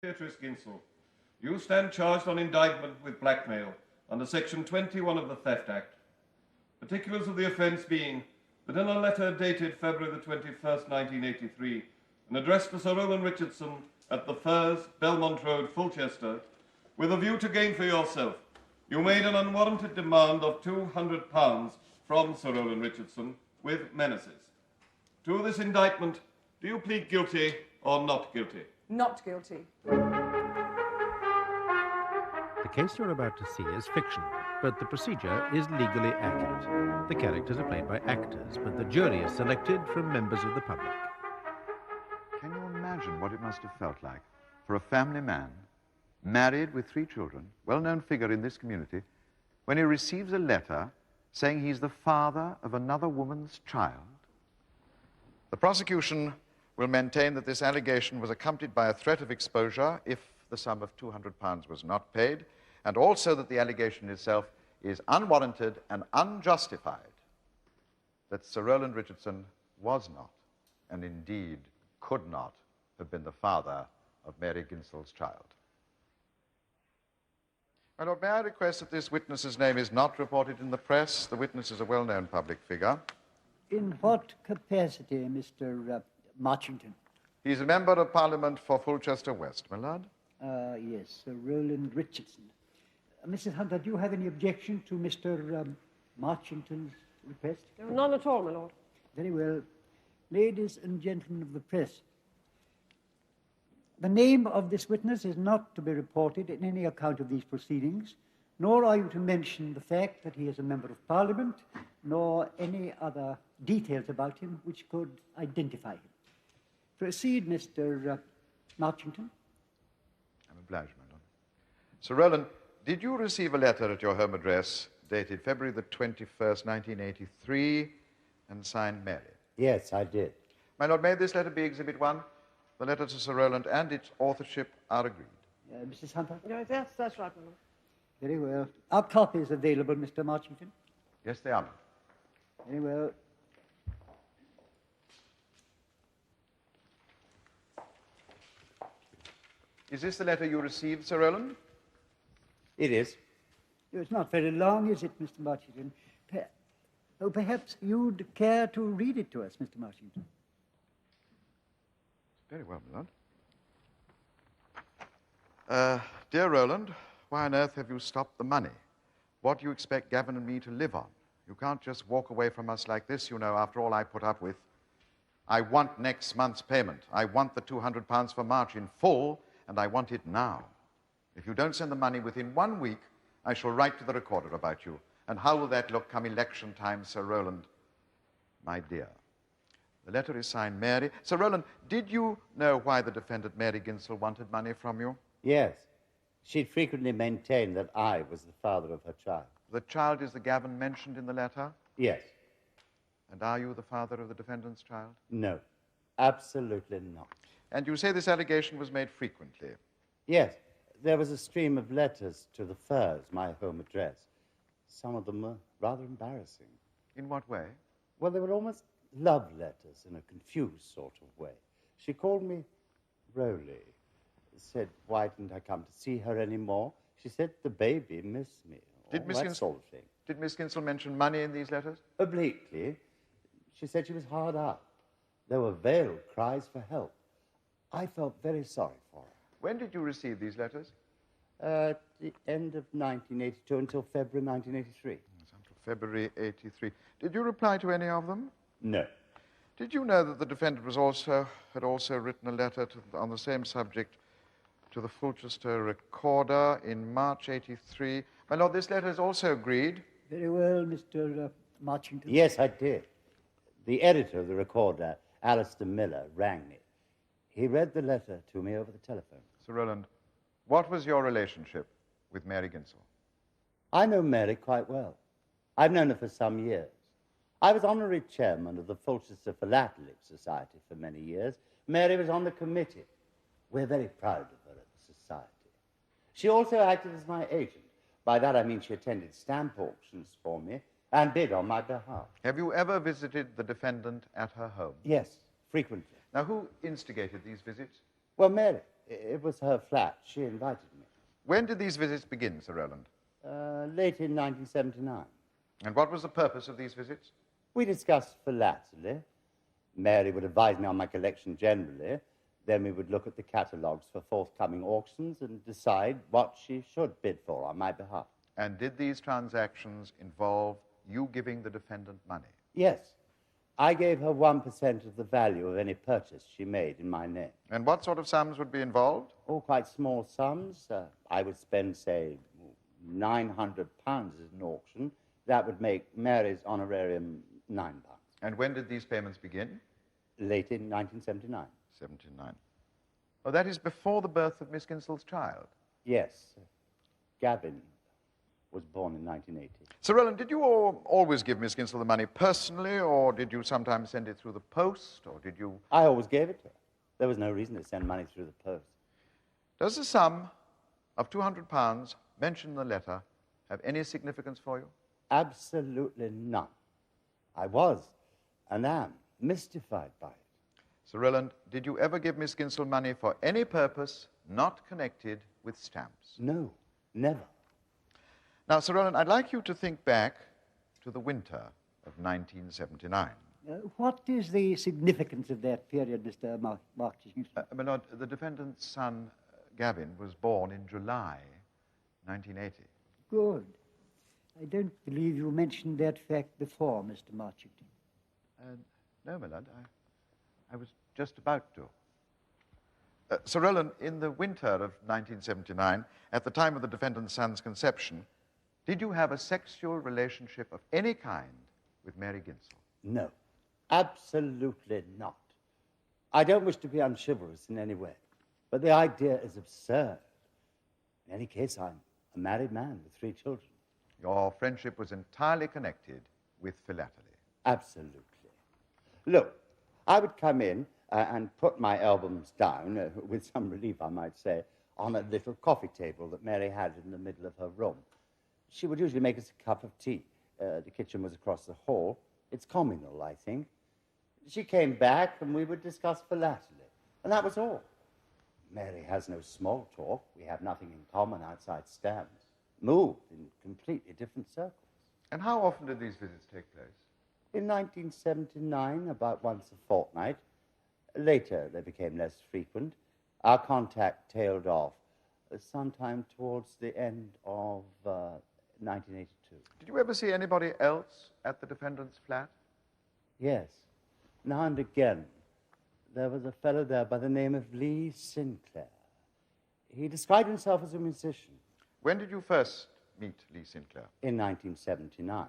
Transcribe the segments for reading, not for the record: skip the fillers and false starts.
Miss Ginsel, you stand charged on indictment with blackmail under Section 21 of the Theft Act. Particulars of the offence being that in a letter dated February the 21st, 1983, and addressed to Sir Roland Richardson at the Firs, Belmont Road, Fulchester, with a view to gain for yourself, you made an unwarranted demand of £200 from Sir Roland Richardson with menaces. To this indictment, do you plead guilty or not guilty? Not guilty. The case you're about to see is fiction, but the procedure is legally accurate. The characters are played by actors, but the jury is selected from members of the public. Can you imagine what it must have felt like for a family man, married with 3 children, well-known figure in this community, when he receives a letter saying he's the father of another woman's child? The prosecution will maintain that this allegation was accompanied by a threat of exposure if the sum of £200 was not paid, and also that the allegation itself is unwarranted and unjustified, that Sir Roland Richardson was not, and indeed could not, have been the father of Mary Ginsel's child. My Lord, may I request that this witness's name is not reported in the press? The witness is a well-known public figure. In what capacity, Mr. Marchington? He's a member of Parliament for Fulchester West, my lord. Yes, Sir Roland Richardson. Mrs. Hunter, do you have any objection to Mr. Marchington's request? None at all, my lord. Very well. Ladies and gentlemen of the press, the name of this witness is not to be reported in any account of these proceedings, nor are you to mention the fact that he is a member of Parliament, nor any other details about him which could identify him. Proceed, Mr. Marchington. I'm obliged, my lord. Sir Roland, did you receive a letter at your home address dated February the 21st, 1983, and signed Mary? Yes, I did. My lord, may this letter be Exhibit 1? The letter to Sir Roland and its authorship are agreed. Mrs. Hunter? Yes, that's right, my lord. Very well. Are copies available, Mr. Marchington? Yes, they are. Very well. Is this the letter you received, Sir Roland? It is. It's not very long, is it, Mr. Marchington? Perhaps you'd care to read it to us, Mr. Marchington. Very well, my lord. Dear Roland, why on earth have you stopped the money? What do you expect Gavin and me to live on? You can't just walk away from us like this, you know, after all I put up with. I want next month's payment. I want the £200 for March in full, and I want it now. If you don't send the money within 1 week, I shall write to the recorder about you. And how will that look come election time, Sir Roland? My dear, the letter is signed Mary. Sir Roland, did you know why the defendant, Mary Ginsel, wanted money from you? Yes. She'd frequently maintained that I was the father of her child. The child is the Gavin mentioned in the letter? Yes. And are you the father of the defendant's child? No, absolutely not. And you say this allegation was made frequently? Yes. There was a stream of letters to the Firs, my home address. Some of them were rather embarrassing. In what way? Well, they were almost love letters in a confused sort of way. She called me Roly. Said, why didn't I come to see her anymore? She said the baby missed me. Did Miss Ginsel, sort of thing. Did Miss Ginsel mention money in these letters? Obliquely. She said she was hard up. There were veiled cries for help. I felt very sorry for her. When did you receive these letters? At the end of 1982 until February 1983. Until February 83. Did you reply to any of them? No. Did you know that the defendant had also written a letter on the same subject to the Fulchester Recorder in March 83? My lord, this letter is also agreed. Very well, Mr. Marchington. Yes, I did. The editor of the Recorder, Alistair Miller, rang me. He read the letter to me over the telephone. Sir Roland, what was your relationship with Mary Ginsel? I know Mary quite well. I've known her for some years. I was honorary chairman of the Fulchester Philately Society for many years. Mary was on the committee. We're very proud of her at the society. She also acted as my agent. By that I mean she attended stamp auctions for me and bid on my behalf. Have you ever visited the defendant at her home? Yes, frequently. Now, who instigated these visits? Well, Mary. It was her flat. She invited me. When did these visits begin, Sir Roland? Late in 1979. And what was the purpose of these visits? We discussed philately. Mary would advise me on my collection generally. Then we would look at the catalogues for forthcoming auctions and decide what she should bid for on my behalf. And did these transactions involve you giving the defendant money? Yes. I gave her 1% of the value of any purchase she made in my name. And what sort of sums would be involved? Oh, quite small sums. I would spend, say, £900 at an auction. That would make Mary's honorarium £9. And when did these payments begin? Late in 1979. 79. Oh, that is before the birth of Miss Ginsel's child. Yes. Gavin was born in 1980. Sir Roland, did you always give Miss Ginsel the money personally, or did you sometimes send it through the post, or did you... I always gave it to her. There was no reason to send money through the post. Does the sum of £200 mentioned in the letter have any significance for you? Absolutely none. I was and am mystified by it. Sir Roland, did you ever give Miss Ginsel money for any purpose not connected with stamps? No, never. Now, Sir Roland, I'd like you to think back to the winter of 1979. What is the significance of that period, Mr. Marching? My lord, the defendant's son, Gavin, was born in July 1980. Good. I don't believe you mentioned that fact before, Mr. Marching. No, my lord, I was just about to. Sir Roland, in the winter of 1979, at the time of the defendant's son's conception, did you have a sexual relationship of any kind with Mary Ginsel? No, absolutely not. I don't wish to be unchivalrous in any way, but the idea is absurd. In any case, I'm a married man with 3 children. Your friendship was entirely connected with philately. Absolutely. Look, I would come in and put my albums down, with some relief, I might say, on a little coffee table that Mary had in the middle of her room. She would usually make us a cup of tea. The kitchen was across the hall. It's communal, I think. She came back and we would discuss philately. And that was all. Mary has no small talk. We have nothing in common outside stamps. Moved in completely different circles. And how often did these visits take place? In 1979, about once a fortnight. Later, they became less frequent. Our contact tailed off sometime towards the end of 1982. Did you ever see anybody else at the defendant's flat? Yes. Now and again, there was a fellow there by the name of Lee Sinclair. He described himself as a musician. When did you first meet Lee Sinclair? In 1979.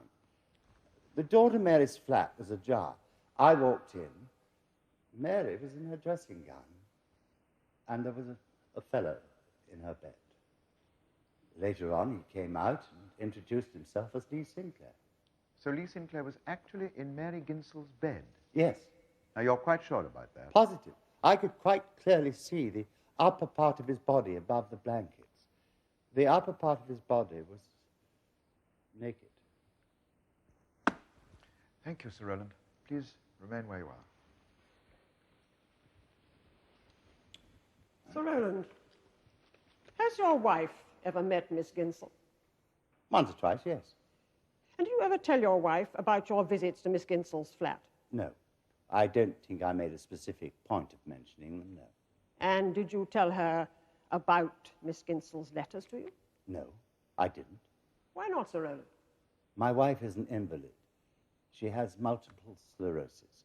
The door to Mary's flat was ajar. I walked in. Mary was in her dressing gown. And there was a fellow in her bed. Later on, he came out and introduced himself as Lee Sinclair. So Lee Sinclair was actually in Mary Ginsel's bed? Yes. Now, you're quite sure about that? Positive. I could quite clearly see the upper part of his body above the blankets. The upper part of his body was naked. Thank you, Sir Roland. Please remain where you are. Sir Roland, has your wife ever met Miss Ginsel? Once or twice, yes. And do you ever tell your wife about your visits to Miss Ginsel's flat? No. I don't think I made a specific point of mentioning them, no. And did you tell her about Miss Ginsel's letters to you? No, I didn't. Why not, Sir Roland? My wife is an invalid. She has multiple sclerosis.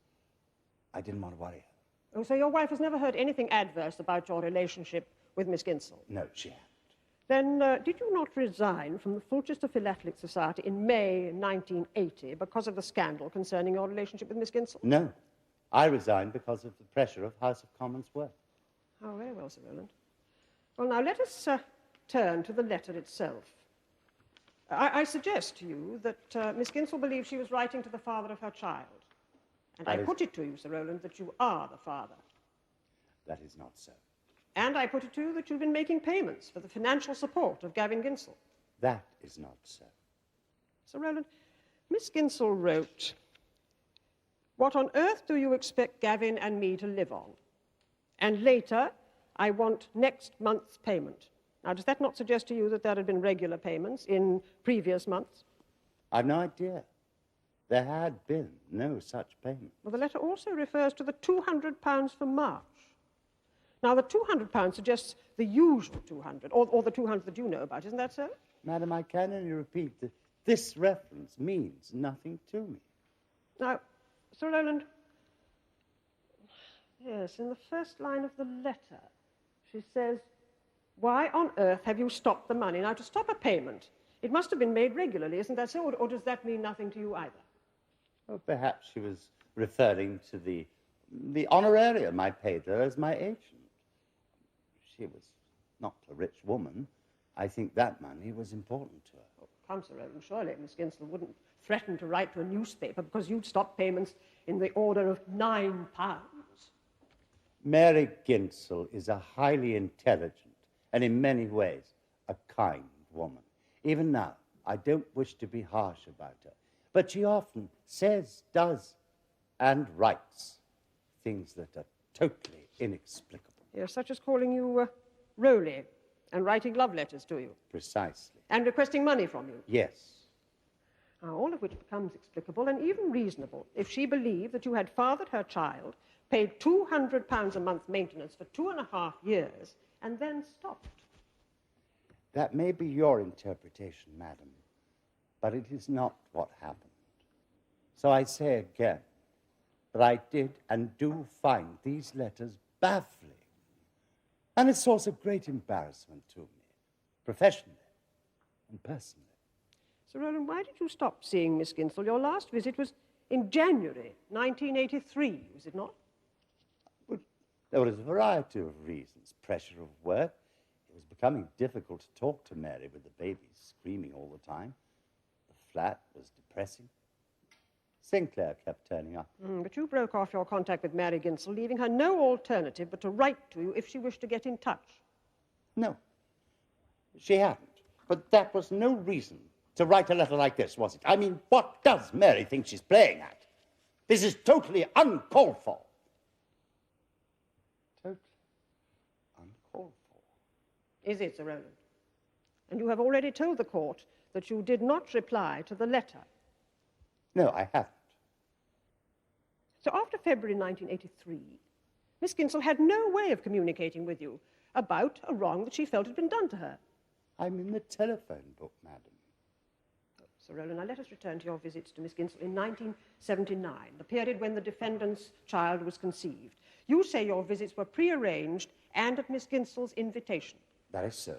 I didn't want to worry her. Oh, so your wife has never heard anything adverse about your relationship with Miss Ginsel? No, she hadn't. Then did you not resign from the Fulchester Philatelic Society in May 1980 because of the scandal concerning your relationship with Miss Ginsel? No. I resigned because of the pressure of House of Commons work. Oh, very well, Sir Roland. Well, now let us turn to the letter itself. I suggest to you that Miss Ginsel believes she was writing to the father of her child. And I put it to you, Sir Roland, that you are the father. That is not so. And I put it to you that you've been making payments for the financial support of Gavin Ginsel. That is not so. Sir Roland, Miss Ginsel wrote, "What on earth do you expect Gavin and me to live on?" And later, I want next month's payment. Now, does that not suggest to you that there had been regular payments in previous months? I've no idea. There had been no such payment. Well, the letter also refers to the £200 for March. Now, the £200 suggests the usual 200, or the 200 that you know about. Isn't that so? Madam, I can only repeat that this reference means nothing to me. Now, Sir Roland, yes, in the first line of the letter, she says, "Why on earth have you stopped the money?" Now, to stop a payment, it must have been made regularly, isn't that so? Or does that mean nothing to you either? Well, perhaps she was referring to the honorarium I paid her as my agent. She was not a rich woman. I think that money was important to her. Oh, come, Sir Roland, surely Miss Ginsel wouldn't threaten to write to a newspaper because you'd stopped payments in the order of £9. Mary Ginsel is a highly intelligent and in many ways a kind woman. Even now, I don't wish to be harsh about her, but she often says, does, and writes things that are totally inexplicable. Yes, such as calling you Roly and writing love letters to you. Precisely. And requesting money from you. Yes. Now, all of which becomes explicable and even reasonable if she believed that you had fathered her child, paid £200 a month maintenance for 2.5 years, and then stopped. That may be your interpretation, madam, but it is not what happened. So I say again that I did and do find these letters baffling and a source of great embarrassment to me, professionally and personally. Sir Roland, why did you stop seeing Miss Ginsel? Your last visit was in January 1983, was it not? Well, there was a variety of reasons. Pressure of work. It was becoming difficult to talk to Mary with the baby screaming all the time. The flat was depressing. Sinclair kept turning up. But you broke off your contact with Mary Ginsel, leaving her no alternative but to write to you if she wished to get in touch. No, she hadn't. But that was no reason to write a letter like this, was it? I mean, what does Mary think she's playing at? This is totally uncalled for. Totally uncalled for. Is it, Sir Roland? And you have already told the court that you did not reply to the letter. No, I haven't. So after February 1983, Miss Ginsel had no way of communicating with you about a wrong that she felt had been done to her. I'm in the telephone book, madam. Sir Roland, now let us return to your visits to Miss Ginsel in 1979, the period when the defendant's child was conceived. You say your visits were prearranged and at Miss Ginsel's invitation. That is so.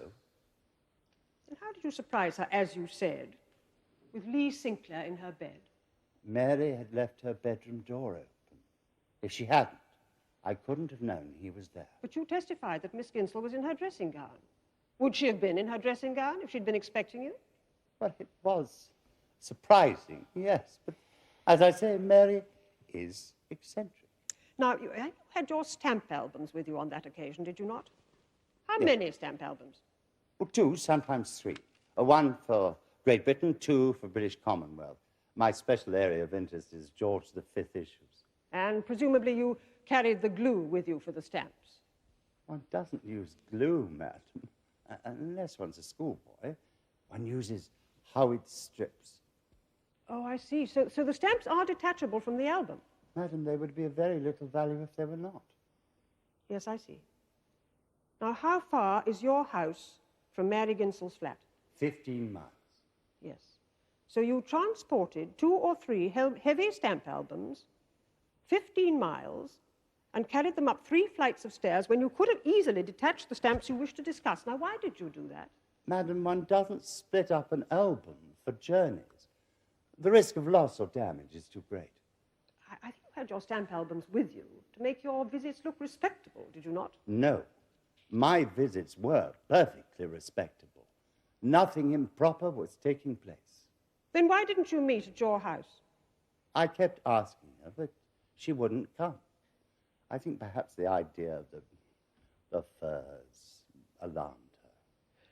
And how did you surprise her, as you said, with Lee Sinclair in her bed? Mary had left her bedroom door open. If she hadn't, I couldn't have known he was there. But you testified that Miss Ginsel was in her dressing gown. Would she have been in her dressing gown if she'd been expecting you? Well, it was surprising, yes. But as I say, Mary is eccentric. Now, you had your stamp albums with you on that occasion, did you not? How Yes. many stamp albums? Well, 2, sometimes 3. One for Great Britain, 2 for British Commonwealth. My special area of interest is George V issues. And presumably you carried the glue with you for the stamps. One doesn't use glue, madam, unless one's a schoolboy. One uses Howard strips. Oh, I see. So the stamps are detachable from the album. Madam, they would be of very little value if they were not. Yes, I see. Now, how far is your house from Mary Ginsel's flat? 15 miles. Yes. So you transported 2 or 3 heavy stamp albums 15 miles and carried them up 3 flights of stairs when you could have easily detached the stamps you wish to discuss. Now, why did you do that? Madam, one doesn't split up an album for journeys. The risk of loss or damage is too great. I think you had your stamp albums with you to make your visits look respectable, did you not? No. My visits were perfectly respectable. Nothing improper was taking place. Then why didn't you meet at your house? I kept asking her, but she wouldn't come. I think perhaps the idea of the furs alarmed her.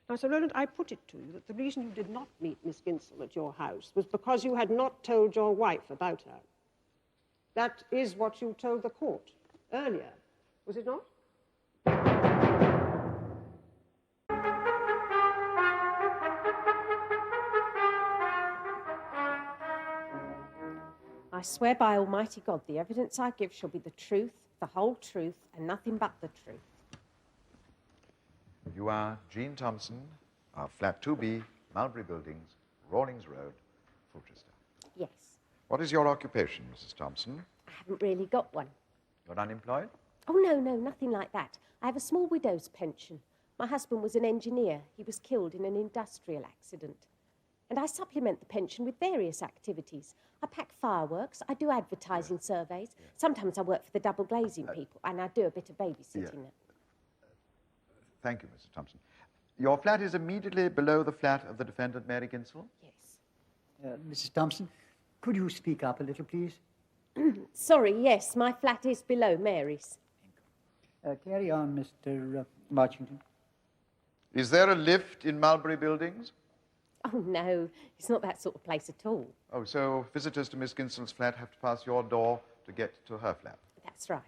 Now, Sir Roland, I put it to you that the reason you did not meet Miss Ginsel at your house was because you had not told your wife about her. That is what you told the court earlier, was it not? I swear by Almighty God, the evidence I give shall be the truth, the whole truth, and nothing but the truth. You are Jean Thompson of Flat 2B, Mulberry Buildings, Rawlings Road, Fulchester. Yes. What is your occupation, Mrs. Thompson? I haven't really got one. You're unemployed? Oh, no, nothing like that. I have a small widow's pension. My husband was an engineer. He was killed in an industrial accident. And I supplement the pension with various activities. I pack fireworks, I do advertising surveys. Sometimes I work for the double glazing people, and I do a bit of babysitting. Thank you, Mrs. Thompson. Your flat is immediately below the flat of the defendant, Mary Ginsel? Yes. Mrs. Thompson, could you speak up a little, please? Sorry, yes, my flat is below Mary's. Carry on, Mr. Marchington. Is there a lift in Mulberry Buildings? Oh, no, it's not that sort of place at all. Oh, so visitors to Miss Ginsel's flat have to pass your door to get to her flat? That's right.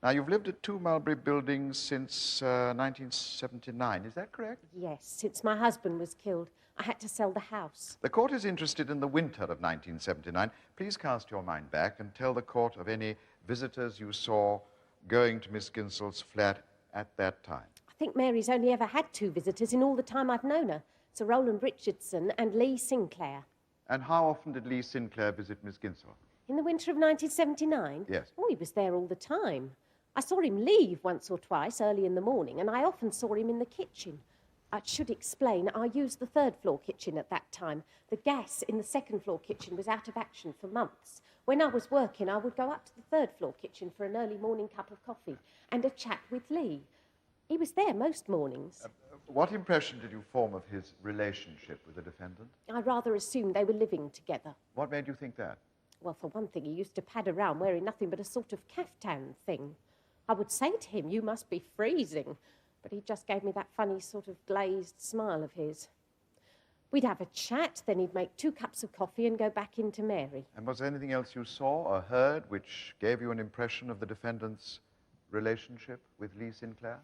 Now, you've lived at 2 Mulberry Buildings since 1979, is that correct? Yes, since my husband was killed, I had to sell the house. The court is interested in the winter of 1979. Please cast your mind back and tell the court of any visitors you saw going to Miss Ginsel's flat at that time. I think Mary's only ever had 2 visitors in all the time I've known her. Sir Roland Richardson and Lee Sinclair. And how often did Lee Sinclair visit Miss Ginsel? In the winter of 1979? Yes. Oh, he was there all the time. I saw him leave once or twice early in the morning, and I often saw him in the kitchen. I should explain, I used the 3rd floor kitchen at that time. The gas in the 2nd floor kitchen was out of action for months. When I was working, I would go up to the 3rd floor kitchen for an early morning cup of coffee and a chat with Lee. He was there most mornings. What impression did you form of his relationship with the defendant? I rather assumed they were living together. What made you think that? Well, for one thing, he used to pad around wearing nothing but a sort of caftan thing. I would say to him, "You must be freezing," but he just gave me that funny sort of glazed smile of his. We'd have a chat, then he'd make 2 cups of coffee and go back into Mary. And was there anything else you saw or heard which gave you an impression of the defendant's relationship with Lee Sinclair?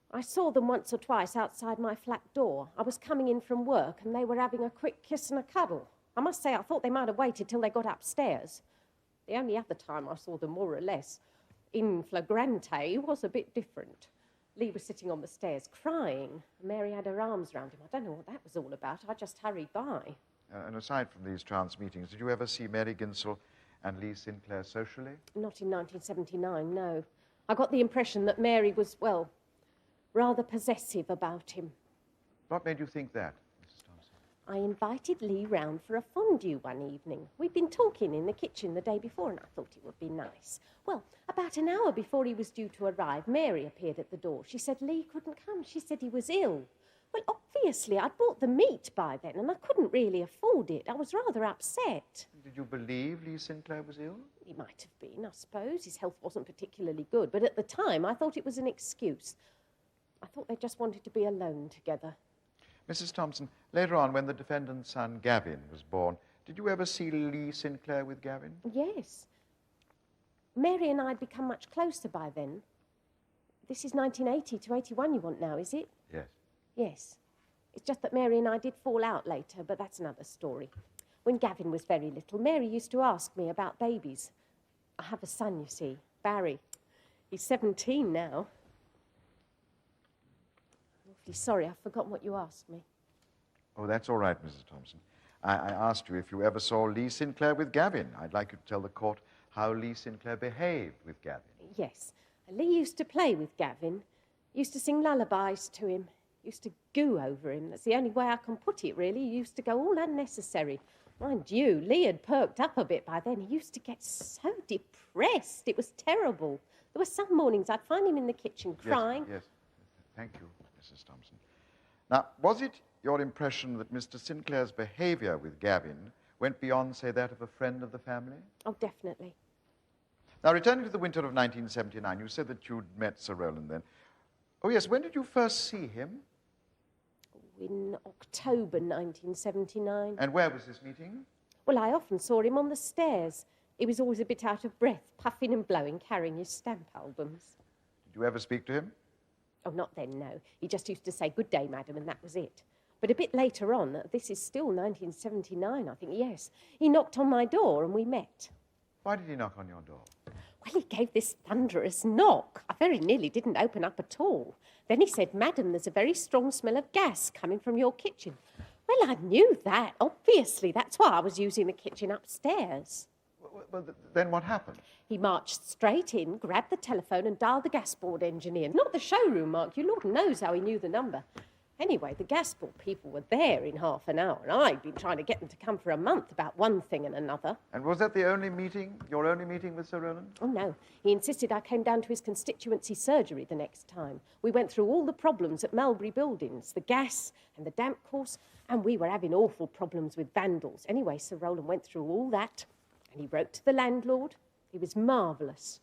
I saw them once or twice outside my flat door. I was coming in from work and they were having a quick kiss and a cuddle. I must say I thought they might have waited till they got upstairs. The only other time I saw them more or less in flagrante was a bit different. Lee was sitting on the stairs crying. Mary had her arms round him. I don't know what that was all about. I just hurried by. And aside from these chance meetings, did you ever see Mary Ginsel and Lee Sinclair socially? Not in 1979, no. I got the impression that Mary was, well, rather possessive about him. What made you think that, Mrs. Thompson? I invited Lee round for a fondue one evening. We'd been talking in the kitchen the day before and I thought it would be nice. Well, about an hour before he was due to arrive, Mary appeared at the door. She said Lee couldn't come. She said he was ill. Well, obviously, I'd bought the meat by then and I couldn't really afford it. I was rather upset. Did you believe Lee Sinclair was ill? He might have been, I suppose. His health wasn't particularly good, but at the time I thought it was an excuse. I thought they just wanted to be alone together. Mrs. Thompson, later on, when the defendant's son Gavin was born, did you ever see Lee Sinclair with Gavin? Yes. Mary and I had become much closer by then. This is 1980 to 81 you want now, is it? Yes. Yes. It's just that Mary and I did fall out later, but that's another story. When Gavin was very little, Mary used to ask me about babies. I have a son, you see, Barry. He's 17 now. I'm awfully sorry, I've forgotten what you asked me. Oh, that's all right, Mrs. Thompson. I asked you if you ever saw Lee Sinclair with Gavin. I'd like you to tell the court how Lee Sinclair behaved with Gavin. Yes. Lee used to play with Gavin. Used to sing lullabies to him. Used to goo over him. That's the only way I can put it, really. He used to go all unnecessary. Mind you, Lee had perked up a bit by then. He used to get so depressed. It was terrible. There were some mornings I'd find him in the kitchen crying. Yes. Thank you, Mrs. Thompson. Now, was it your impression that Mr. Sinclair's behavior with Gavin went beyond, say, that of a friend of the family? Oh, definitely. Now, returning to the winter of 1979, you said that you'd met Sir Roland then. Oh, yes, when did you first see him? In October 1979. And where was this meeting? Well, I often saw him on the stairs. He was always a bit out of breath, puffing and blowing, carrying his stamp albums. Did you ever speak to him? Oh, not then, no. He just used to say, "Good day, madam," and that was it. But a bit later on, this is still 1979, I think, yes, he knocked on my door and we met. Why did he knock on your door? Well, he gave this thunderous knock. I very nearly didn't open up at all. Then he said, "Madam, there's a very strong smell of gas coming from your kitchen." Well, I knew that, obviously. That's why I was using the kitchen upstairs. Well, then what happened? He marched straight in, grabbed the telephone and dialed the gas board engineer. Not the showroom, Mark. You Lord knows how he knew the number. Anyway, the gas board people were there in half an hour, and I'd been trying to get them to come for a month about one thing and another. And was that the only meeting, your only meeting with Sir Roland? Oh, no. He insisted I came down to his constituency surgery the next time. We went through all the problems at Mulberry Buildings, the gas and the damp course, and we were having awful problems with vandals. Anyway, Sir Roland went through all that, and he wrote to the landlord. He was marvellous.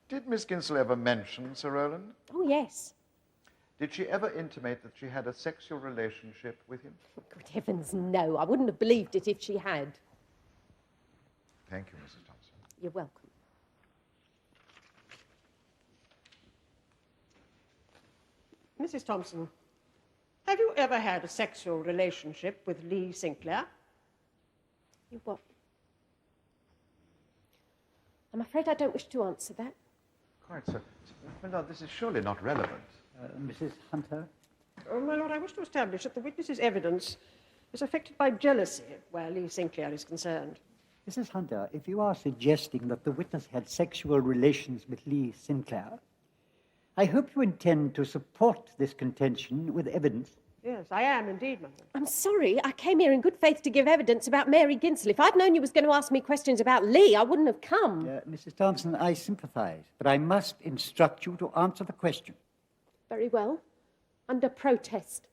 Did Miss Ginsel ever mention Sir Roland? Oh, yes. Did she ever intimate that she had a sexual relationship with him? Good heavens, no. I wouldn't have believed it if she had. Thank you, Mrs. Thompson. You're welcome. Mrs. Thompson, have you ever had a sexual relationship with Lee Sinclair? You what? I'm afraid I don't wish to answer that. Quite so. My lord, this is surely not relevant. Mrs. Hunter? Oh, my lord, I wish to establish that the witness's evidence is affected by jealousy where Lee Sinclair is concerned. Mrs. Hunter, if you are suggesting that the witness had sexual relations with Lee Sinclair, I hope you intend to support this contention with evidence. Yes, I am indeed, my lord. I'm sorry. I came here in good faith to give evidence about Mary Ginsel. If I'd known you was going to ask me questions about Lee, I wouldn't have come. Mrs. Thompson, I sympathise, but I must instruct you to answer the question. Very well. Under protest.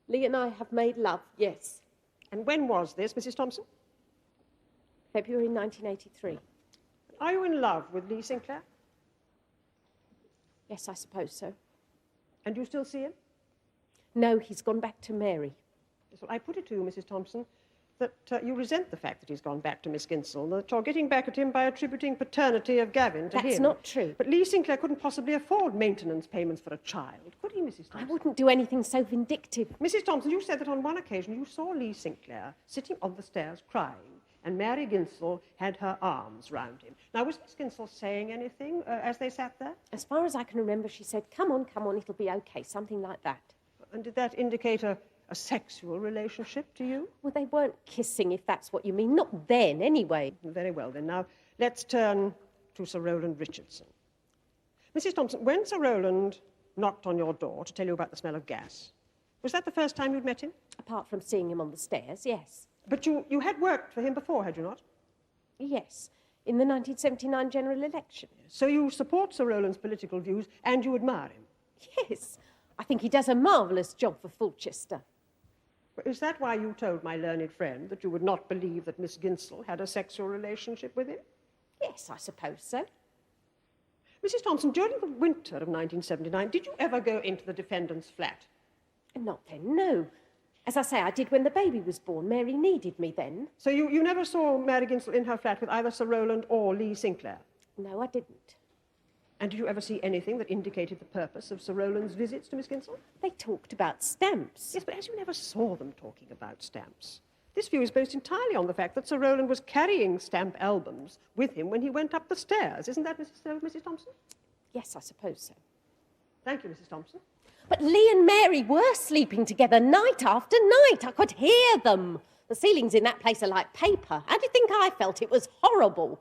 Lee and I have made love, yes. And when was this, Mrs. Thompson? February 1983. Are you in love with Lee Sinclair? Yes, I suppose so. And you still see him? No, he's gone back to Mary. Yes, well, I put it to you, Mrs. Thompson, that you resent the fact that he's gone back to Miss Ginsel, that you're getting back at him by attributing paternity of Gavin to him. That's not true. But Lee Sinclair couldn't possibly afford maintenance payments for a child, could he, Mrs. Thompson? I wouldn't do anything so vindictive. Mrs. Thompson, you said that on one occasion you saw Lee Sinclair sitting on the stairs crying, and Mary Ginsel had her arms round him. Now, was Miss Ginsel saying anything as they sat there? As far as I can remember, she said, come on, it'll be okay, something like that. And did that indicate a sexual relationship to you? Well, they weren't kissing, if that's what you mean. Not then, anyway. Very well, then. Now, let's turn to Sir Roland Richardson. Mrs. Thompson, when Sir Roland knocked on your door to tell you about the smell of gas, was that the first time you'd met him? Apart from seeing him on the stairs, yes. But you had worked for him before, had you not? Yes, in the 1979 general election. So you support Sir Roland's political views and you admire him? Yes, I think he does a marvellous job for Fulchester. Is that why you told my learned friend that you would not believe that Miss Ginsel had a sexual relationship with him? Yes, I suppose so. Mrs. Thompson, during the winter of 1979, did you ever go into the defendant's flat? Not then, no. As I say, I did when the baby was born. Mary needed me then. So you never saw Mary Ginsel in her flat with either Sir Roland or Lee Sinclair? No, I didn't. And did you ever see anything that indicated the purpose of Sir Roland's visits to Miss Ginsel? They talked about stamps. Yes, but as you never saw them talking about stamps, this view is based entirely on the fact that Sir Roland was carrying stamp albums with him when he went up the stairs. Isn't that Mrs. Thompson? Yes, I suppose so. Thank you, Mrs. Thompson. But Lee and Mary were sleeping together night after night. I could hear them. The ceilings in that place are like paper. How do you think I felt? It was horrible.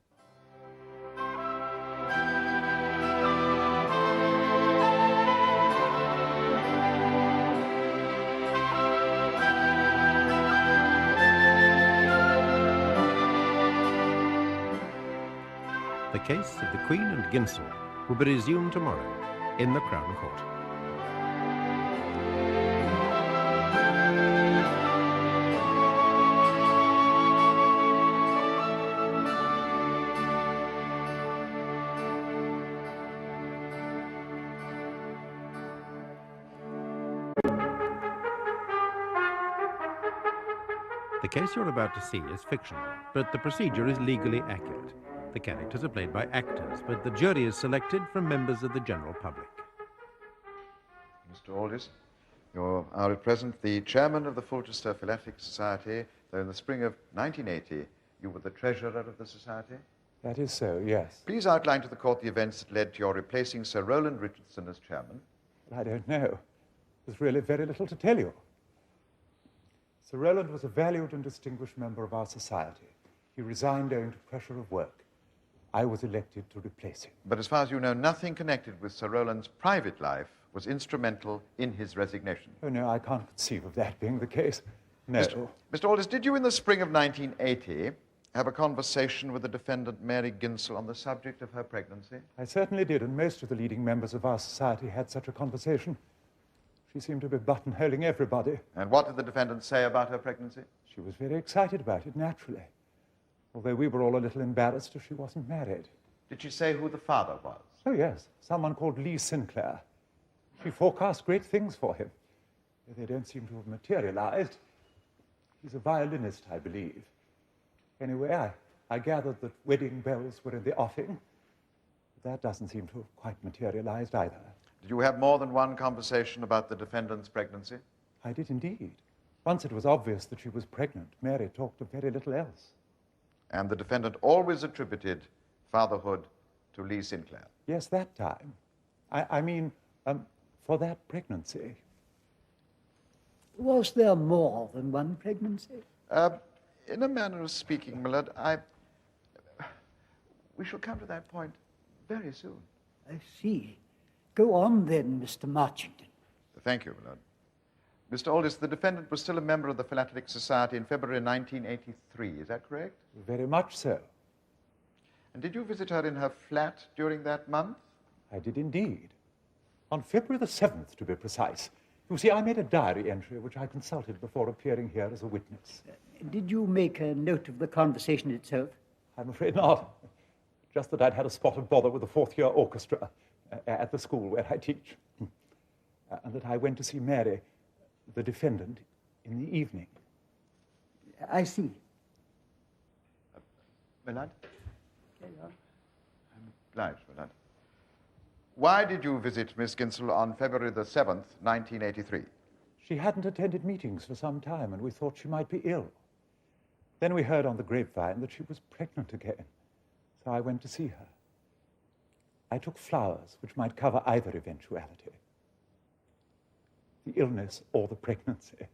The case of the Queen and Ginsel will be resumed tomorrow in the Crown Court. The case you're about to see is fictional, but the procedure is legally accurate. The characters are played by actors, but the jury is selected from members of the general public. Mr. Aldis, You are at present the chairman of the Fulchester Philatelic Society, though in the spring of 1980 you were the treasurer of the society. That is so, yes. Please outline to the court the events that led to your replacing Sir Roland Richardson as chairman. I don't know. There's really very little to tell you. Sir Roland was a valued and distinguished member of our society. He resigned owing to pressure of work. I was elected to replace him. But as far as you know, nothing connected with Sir Roland's private life was instrumental in his resignation. Oh, no, I can't conceive of that being the case. No. Mr. Aldous, did you in the spring of 1980 have a conversation with the defendant Mary Ginsel on the subject of her pregnancy? I certainly did, and most of the leading members of our society had such a conversation. She seemed to be buttonholing everybody. And what did the defendant say about her pregnancy? She was very excited about it, naturally. Although we were all a little embarrassed as she wasn't married. Did she say who the father was? Oh, yes, someone called Lee Sinclair. She forecast great things for him. They don't seem to have materialized. He's a violinist, I believe. Anyway, I gathered that wedding bells were in the offing. But that doesn't seem to have quite materialized either. Did you have more than one conversation about the defendant's pregnancy? I did indeed. Once it was obvious that she was pregnant, Mary talked of very little else. And the defendant always attributed fatherhood to Lee Sinclair? Yes, that time. I mean, for that pregnancy. Was there more than one pregnancy? In a manner of speaking, my lord, we shall come to that point very soon. I see. Go on then, Mr. Marchington. Thank you, my lord. Mr. Aldous, the defendant was still a member of the Philatelic Society in February 1983, is that correct? Very much so. And did you visit her in her flat during that month? I did indeed. On February the 7th, to be precise. You see, I made a diary entry which I consulted before appearing here as a witness. Did you make a note of the conversation itself? I'm afraid not. Just that I'd had a spot of bother with the fourth-year orchestra at the school where I teach. And that I went to see Mary, the defendant, in the evening. I see. My lord? I'm obliged, my lord. Why did you visit Miss Ginsel on February the 7th, 1983? She hadn't attended meetings for some time, and we thought she might be ill. Then we heard on the grapevine that she was pregnant again, so I went to see her. I took flowers which might cover either eventuality, the illness or the pregnancy.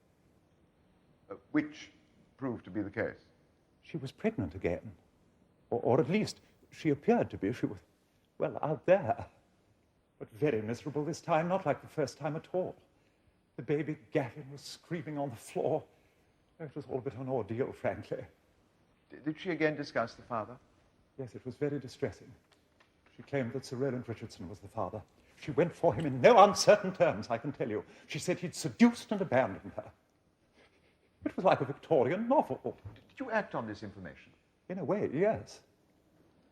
Which proved to be the case? She was pregnant again, or at least she appeared to be. She was, well, out there. But very miserable this time, not like the first time at all. The baby Gavin was screaming on the floor. It was all a bit of an ordeal, frankly. Did she again discuss the father? Yes, it was very distressing. She claimed that Sir Roland Richardson was the father. She went for him in no uncertain terms, I can tell you. She said he'd seduced and abandoned her. It was like a Victorian novel. Did you act on this information? In a way, yes.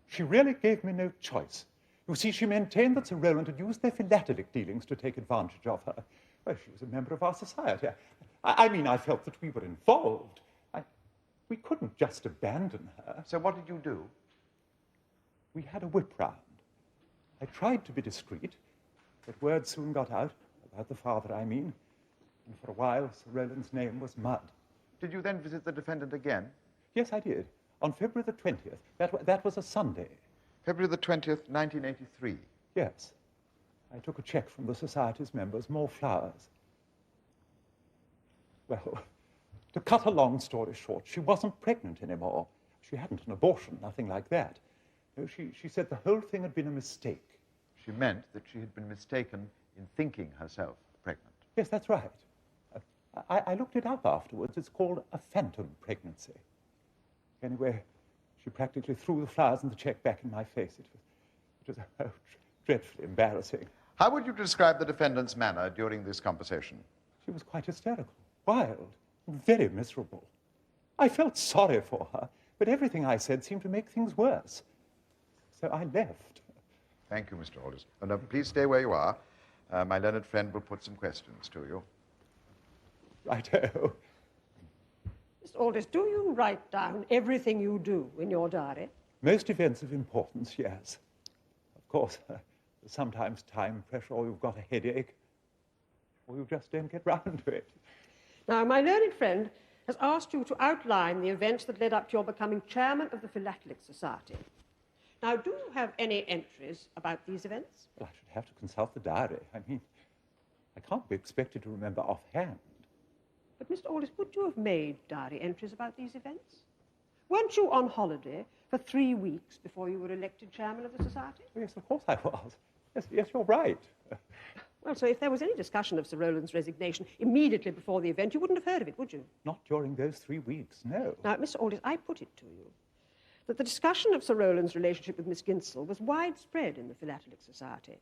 She really gave me no choice. You see, she maintained that Sir Roland had used their philatelic dealings to take advantage of her. Well, she was a member of our society. I mean, I felt that we were involved. We couldn't just abandon her. So what did you do? We had a whip round. I tried to be discreet, but word soon got out, about the father, I mean, and for a while Sir Roland's name was mud. Did you then visit the defendant again? Yes, I did. On February the 20th. That was a Sunday. February the 20th, 1983. Yes. I took a check from the society's members, more flowers. Well, to cut a long story short, she wasn't pregnant anymore. She hadn't an abortion, nothing like that. No, she said the whole thing had been a mistake. She meant that she had been mistaken in thinking herself pregnant. Yes, that's right. I looked it up afterwards. It's called a phantom pregnancy. Anyway, she practically threw the flowers and the check back in my face. It was dreadfully embarrassing. How would you describe the defendant's manner during this conversation? She was quite hysterical, wild, and very miserable. I felt sorry for her, but everything I said seemed to make things worse. So I left. Thank you, Mr. Aldous. Now, please stay where you are. My learned friend will put some questions to you. Righto. Mr. Aldous, do you write down everything you do in your diary? Most events of importance, yes. Of course, sometimes time pressure, or you've got a headache, or you just don't get round to it. Now, my learned friend has asked you to outline the events that led up to your becoming chairman of the Philatelic Society. Now, do you have any entries about these events? Well, I should have to consult the diary. I mean, I can't be expected to remember offhand. But, Mr. Aldis, would you have made diary entries about these events? Weren't you on holiday for 3 weeks before you were elected chairman of the society? Oh, yes, of course I was. Yes, you're right. Well, so if there was any discussion of Sir Roland's resignation immediately before the event, you wouldn't have heard of it, would you? Not during those 3 weeks, no. Now, Mr. Aldis, I put it to you that the discussion of Sir Roland's relationship with Miss Ginsel was widespread in the Philatelic Society.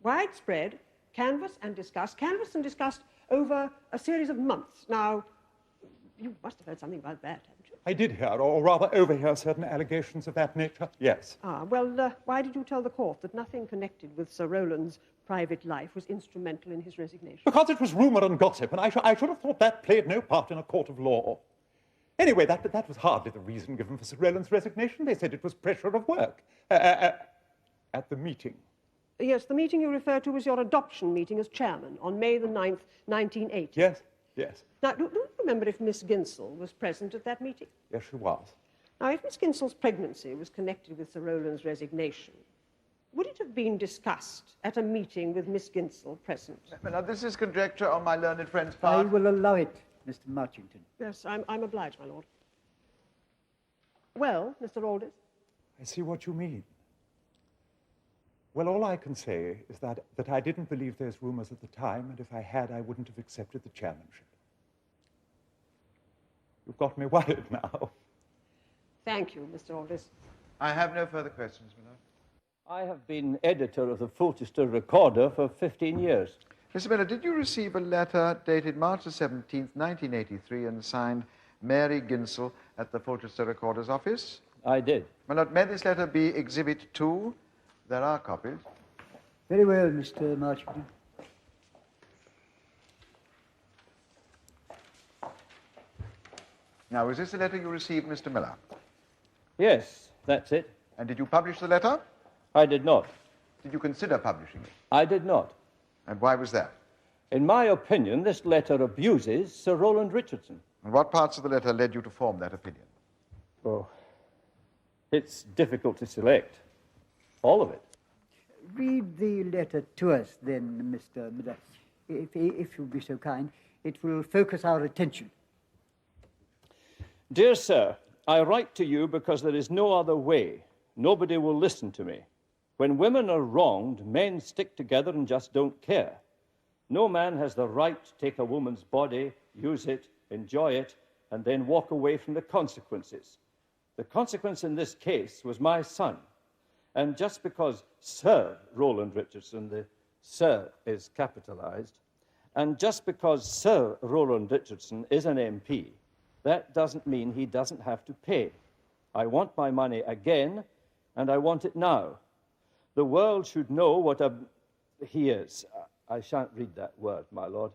Widespread, canvassed and discussed over a series of months. Now, you must have heard something about that, haven't you? I did hear, or rather overhear, certain allegations of that nature, yes. Ah, well, why did you tell the court that nothing connected with Sir Roland's private life was instrumental in his resignation? Because it was rumour and gossip, and I should have thought that played no part in a court of law. Anyway, that was hardly the reason given for Sir Roland's resignation. They said it was pressure of work. At the meeting. Yes, the meeting you refer to was your adoption meeting as chairman on May the 9th, 1980. Yes, yes. Now, do you remember if Miss Ginsel was present at that meeting? Yes, she was. Now, if Miss Ginsel's pregnancy was connected with Sir Roland's resignation, would it have been discussed at a meeting with Miss Ginsel present? Now, this is conjecture on my learned friend's I part. will allow it, Mr. Marchington. Yes, I'm obliged, my lord. Well, Mr. Aldis? I see what you mean. Well, all I can say is that I didn't believe those rumours at the time, and if I had, I wouldn't have accepted the chairmanship. You've got me worried now. Thank you, Mr. Aldis. I have no further questions, my lord. I have been editor of the Fulchester Recorder for 15 years. Mr. Miller, did you receive a letter dated March the 17th, 1983, and signed Mary Ginsel at the Fulchester Recorder's office? I did. My lord, may this letter be Exhibit 2? There are copies. Very well, Mr. Marchington. Now, is this the letter you received, Mr. Miller? Yes, that's it. And did you publish the letter? I did not. Did you consider publishing it? I did not. And why was that? In my opinion, this letter abuses Sir Roland Richardson. And what parts of the letter led you to form that opinion? Oh, it's difficult to select. All of it. Read the letter to us, then, Mr. Miller. If you'll be so kind, it will focus our attention. Dear Sir, I write to you because there is no other way. Nobody will listen to me. When women are wronged, men stick together and just don't care. No man has the right to take a woman's body, use it, enjoy it, and then walk away from the consequences. The consequence in this case was my son. And just because Sir Roland Richardson, the Sir is capitalized, and just because Sir Roland Richardson is an MP, that doesn't mean he doesn't have to pay. I want my money again, and I want it now. The world should know what he is. I shan't read that word, my lord.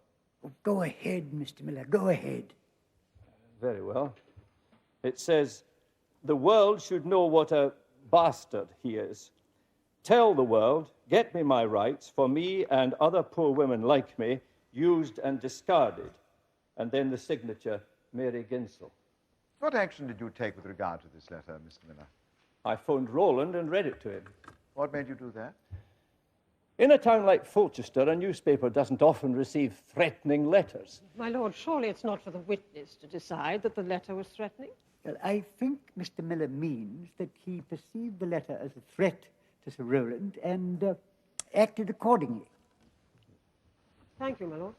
Oh, go ahead, Mr. Miller, go ahead. Very well. It says, the world should know what a bastard he is. Tell the world, get me my rights for me and other poor women like me, used and discarded. And then the signature, Mary Ginsel. What action did you take with regard to this letter, Mr. Miller? I phoned Roland and read it to him. What made you do that? In a town like Fulchester, a newspaper doesn't often receive threatening letters. My lord, surely it's not for the witness to decide that the letter was threatening? Well, I think Mr. Miller means that he perceived the letter as a threat to Sir Roland and acted accordingly. Thank you, my lord.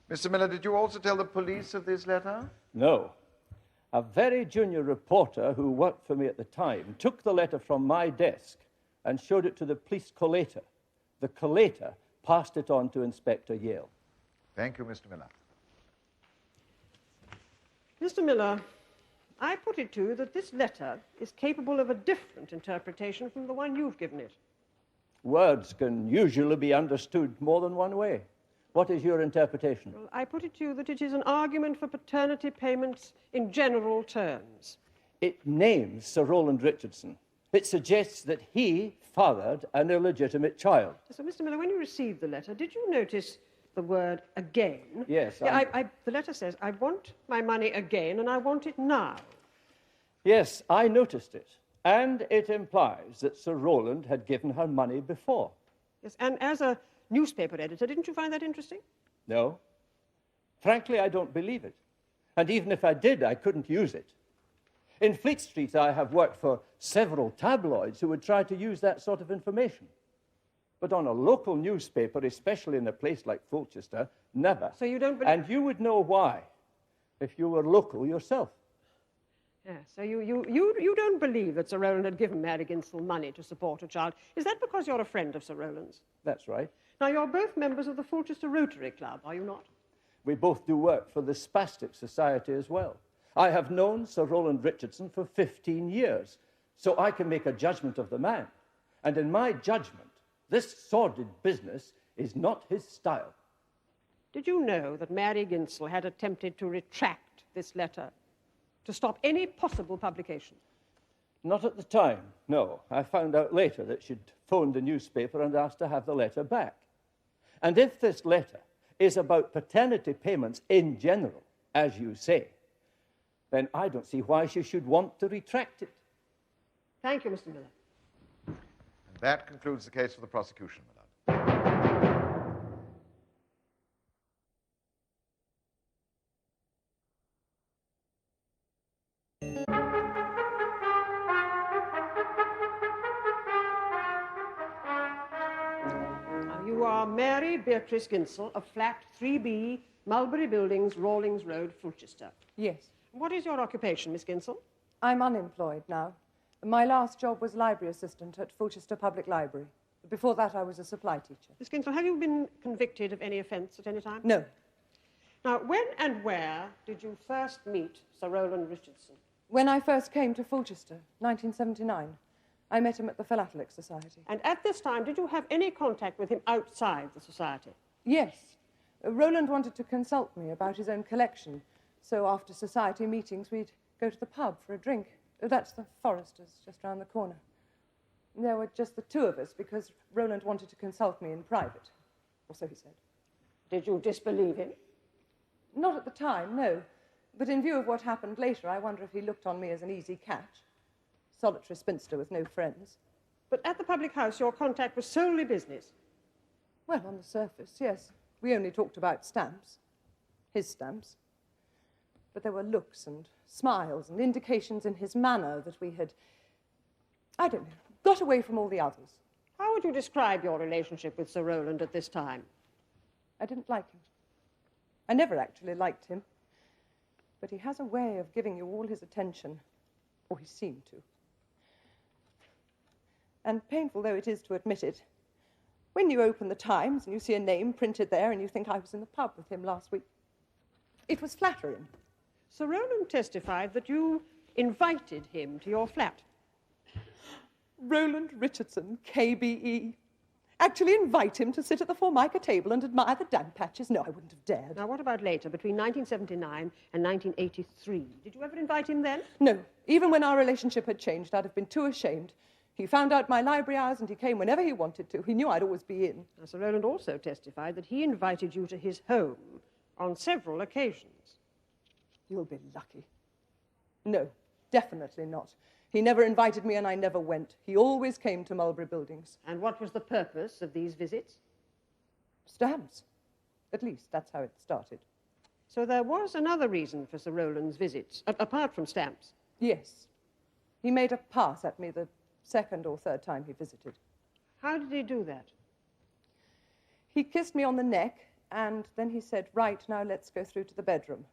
Mr. Miller, did you also tell the police of this letter? No. A very junior reporter who worked for me at the time took the letter from my desk and showed it to the police collator. The collator passed it on to Inspector Yale. Thank you, Mr. Miller. Mr. Miller, I put it to you that this letter is capable of a different interpretation from the one you've given it. Words can usually be understood more than one way. What is your interpretation? Well, I put it to you that it is an argument for paternity payments in general terms. It names Sir Roland Richardson. It suggests that he fathered an illegitimate child. So, Mr. Miller, when you received the letter, did you notice the word again. Yes, Yeah, the letter says, I want my money again and I want it now. Yes, I noticed it. And it implies that Sir Roland had given her money before. Yes, and as a newspaper editor, didn't you find that interesting? No. Frankly, I don't believe it. And even if I did, I couldn't use it. In Fleet Street, I have worked for several tabloids who would try to use that sort of information. But on a local newspaper, especially in a place like Fulchester, never. So you don't believe... And you would know why, if you were local yourself. Yeah, so you don't believe that Sir Roland had given Mary Ginsel money to support a child. Is that because you're a friend of Sir Roland's? That's right. Now, you're both members of the Fulchester Rotary Club, are you not? We both do work for the Spastic Society as well. I have known Sir Roland Richardson for 15 years, so I can make a judgment of the man. And in my judgment, this sordid business is not his style. Did you know that Mary Ginsel had attempted to retract this letter to stop any possible publication? Not at the time, no. I found out later that she'd phoned the newspaper and asked to have the letter back. And if this letter is about paternity payments in general, as you say, then I don't see why she should want to retract it. Thank you, Mr. Miller. And that concludes the case for the prosecution, my lord. You are Mary Beatrice Ginsel of flat 3B, Mulberry Buildings, Rawlings Road, Fulchester. Yes. What is your occupation, Miss Ginsel? I'm unemployed now. My last job was library assistant at Fulchester Public Library. Before that, I was a supply teacher. Miss Ginsel, have you been convicted of any offence at any time? No. Now, when and where did you first meet Sir Roland Richardson? When I first came to Fulchester, 1979, I met him at the Philately Society. And at this time, did you have any contact with him outside the society? Yes. Roland wanted to consult me about his own collection, so after society meetings, we'd go to the pub for a drink. That's the Foresters, just round the corner. There were just the two of us because Roland wanted to consult me in private, or so he said. Did you disbelieve him? Not at the time, no. But in view of what happened later, I wonder if he looked on me as an easy catch. Solitary spinster with no friends. But at the public house, your contact was solely business. Well, on the surface, yes. We only talked about stamps. His stamps. But there were looks and smiles and indications in his manner that we had, I don't know, got away from all the others. How would you describe your relationship with Sir Roland at this time? I didn't like him. I never actually liked him. But he has a way of giving you all his attention, or he seemed to. And painful though it is to admit it, when you open the Times and you see a name printed there and you think I was in the pub with him last week, it was flattering. Sir Roland testified that you invited him to your flat. Roland Richardson, KBE. Actually invite him to sit at the Formica table and admire the damp patches? No, I wouldn't have dared. Now, what about later, between 1979 and 1983? Did you ever invite him then? No. Even when our relationship had changed, I'd have been too ashamed. He found out my library hours and he came whenever he wanted to. He knew I'd always be in. Now, Sir Roland also testified that he invited you to his home on several occasions. You'll be lucky. No, definitely not. He never invited me and I never went. He always came to Mulberry Buildings. And what was the purpose of these visits? Stamps. At least that's how it started. So there was another reason for Sir Roland's visits, apart from stamps? Yes. He made a pass at me the second or third time he visited. How did he do that? He kissed me on the neck and then he said, right, now let's go through to the bedroom.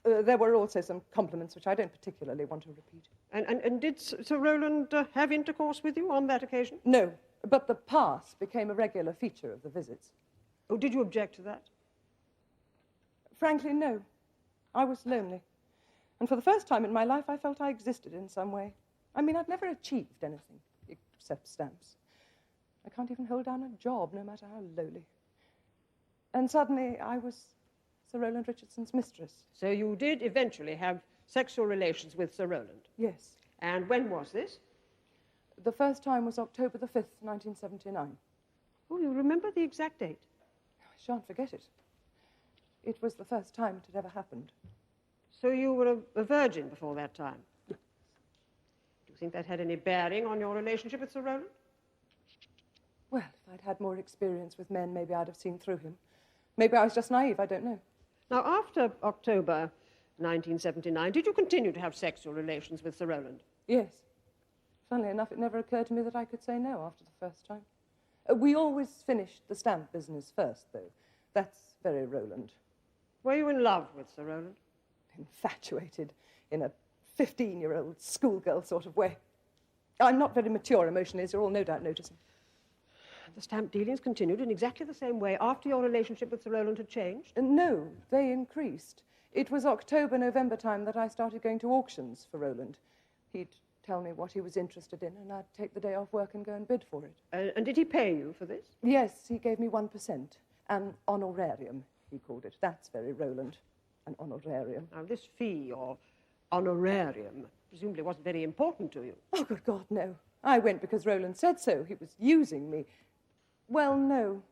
There were also some compliments which I don't particularly want to repeat. And did Sir Roland have intercourse with you on that occasion? No, but the pass became a regular feature of the visits. Oh, did you object to that? Frankly, no. I was lonely. And for the first time in my life, I felt I existed in some way. I mean, I've never achieved anything, except stamps. I can't even hold down a job, no matter how lowly. And suddenly, I was Sir Roland Richardson's mistress. So you did eventually have sexual relations with Sir Roland? Yes. And when was this? The first time was October the 5th, 1979. Oh, you remember the exact date? I shan't forget it. It was the first time it had ever happened. So you were a virgin before that time? Yes. Do you think that had any bearing on your relationship with Sir Roland? Well, if I'd had more experience with men, maybe I'd have seen through him. Maybe I was just naive, I don't know. Now, after October 1979, did you continue to have sexual relations with Sir Roland? Yes. Funnily enough, it never occurred to me that I could say no after the first time. We always finished the stamp business first, though. That's very Roland. Were you in love with Sir Roland? Infatuated, in a 15-year-old schoolgirl sort of way. I'm not very mature emotionally, as you're all no doubt noticing. The stamp dealings continued in exactly the same way after your relationship with Sir Roland had changed? No, they increased. It was October, November time that I started going to auctions for Roland. He'd tell me what he was interested in, and I'd take the day off work and go and bid for it. And did he pay you for this? Yes, he gave me 1%. An honorarium, he called it. That's very Roland, an honorarium. Now, this fee, or honorarium, presumably wasn't very important to you. Oh, good God, no. I went because Roland said so. He was using me. Well, no.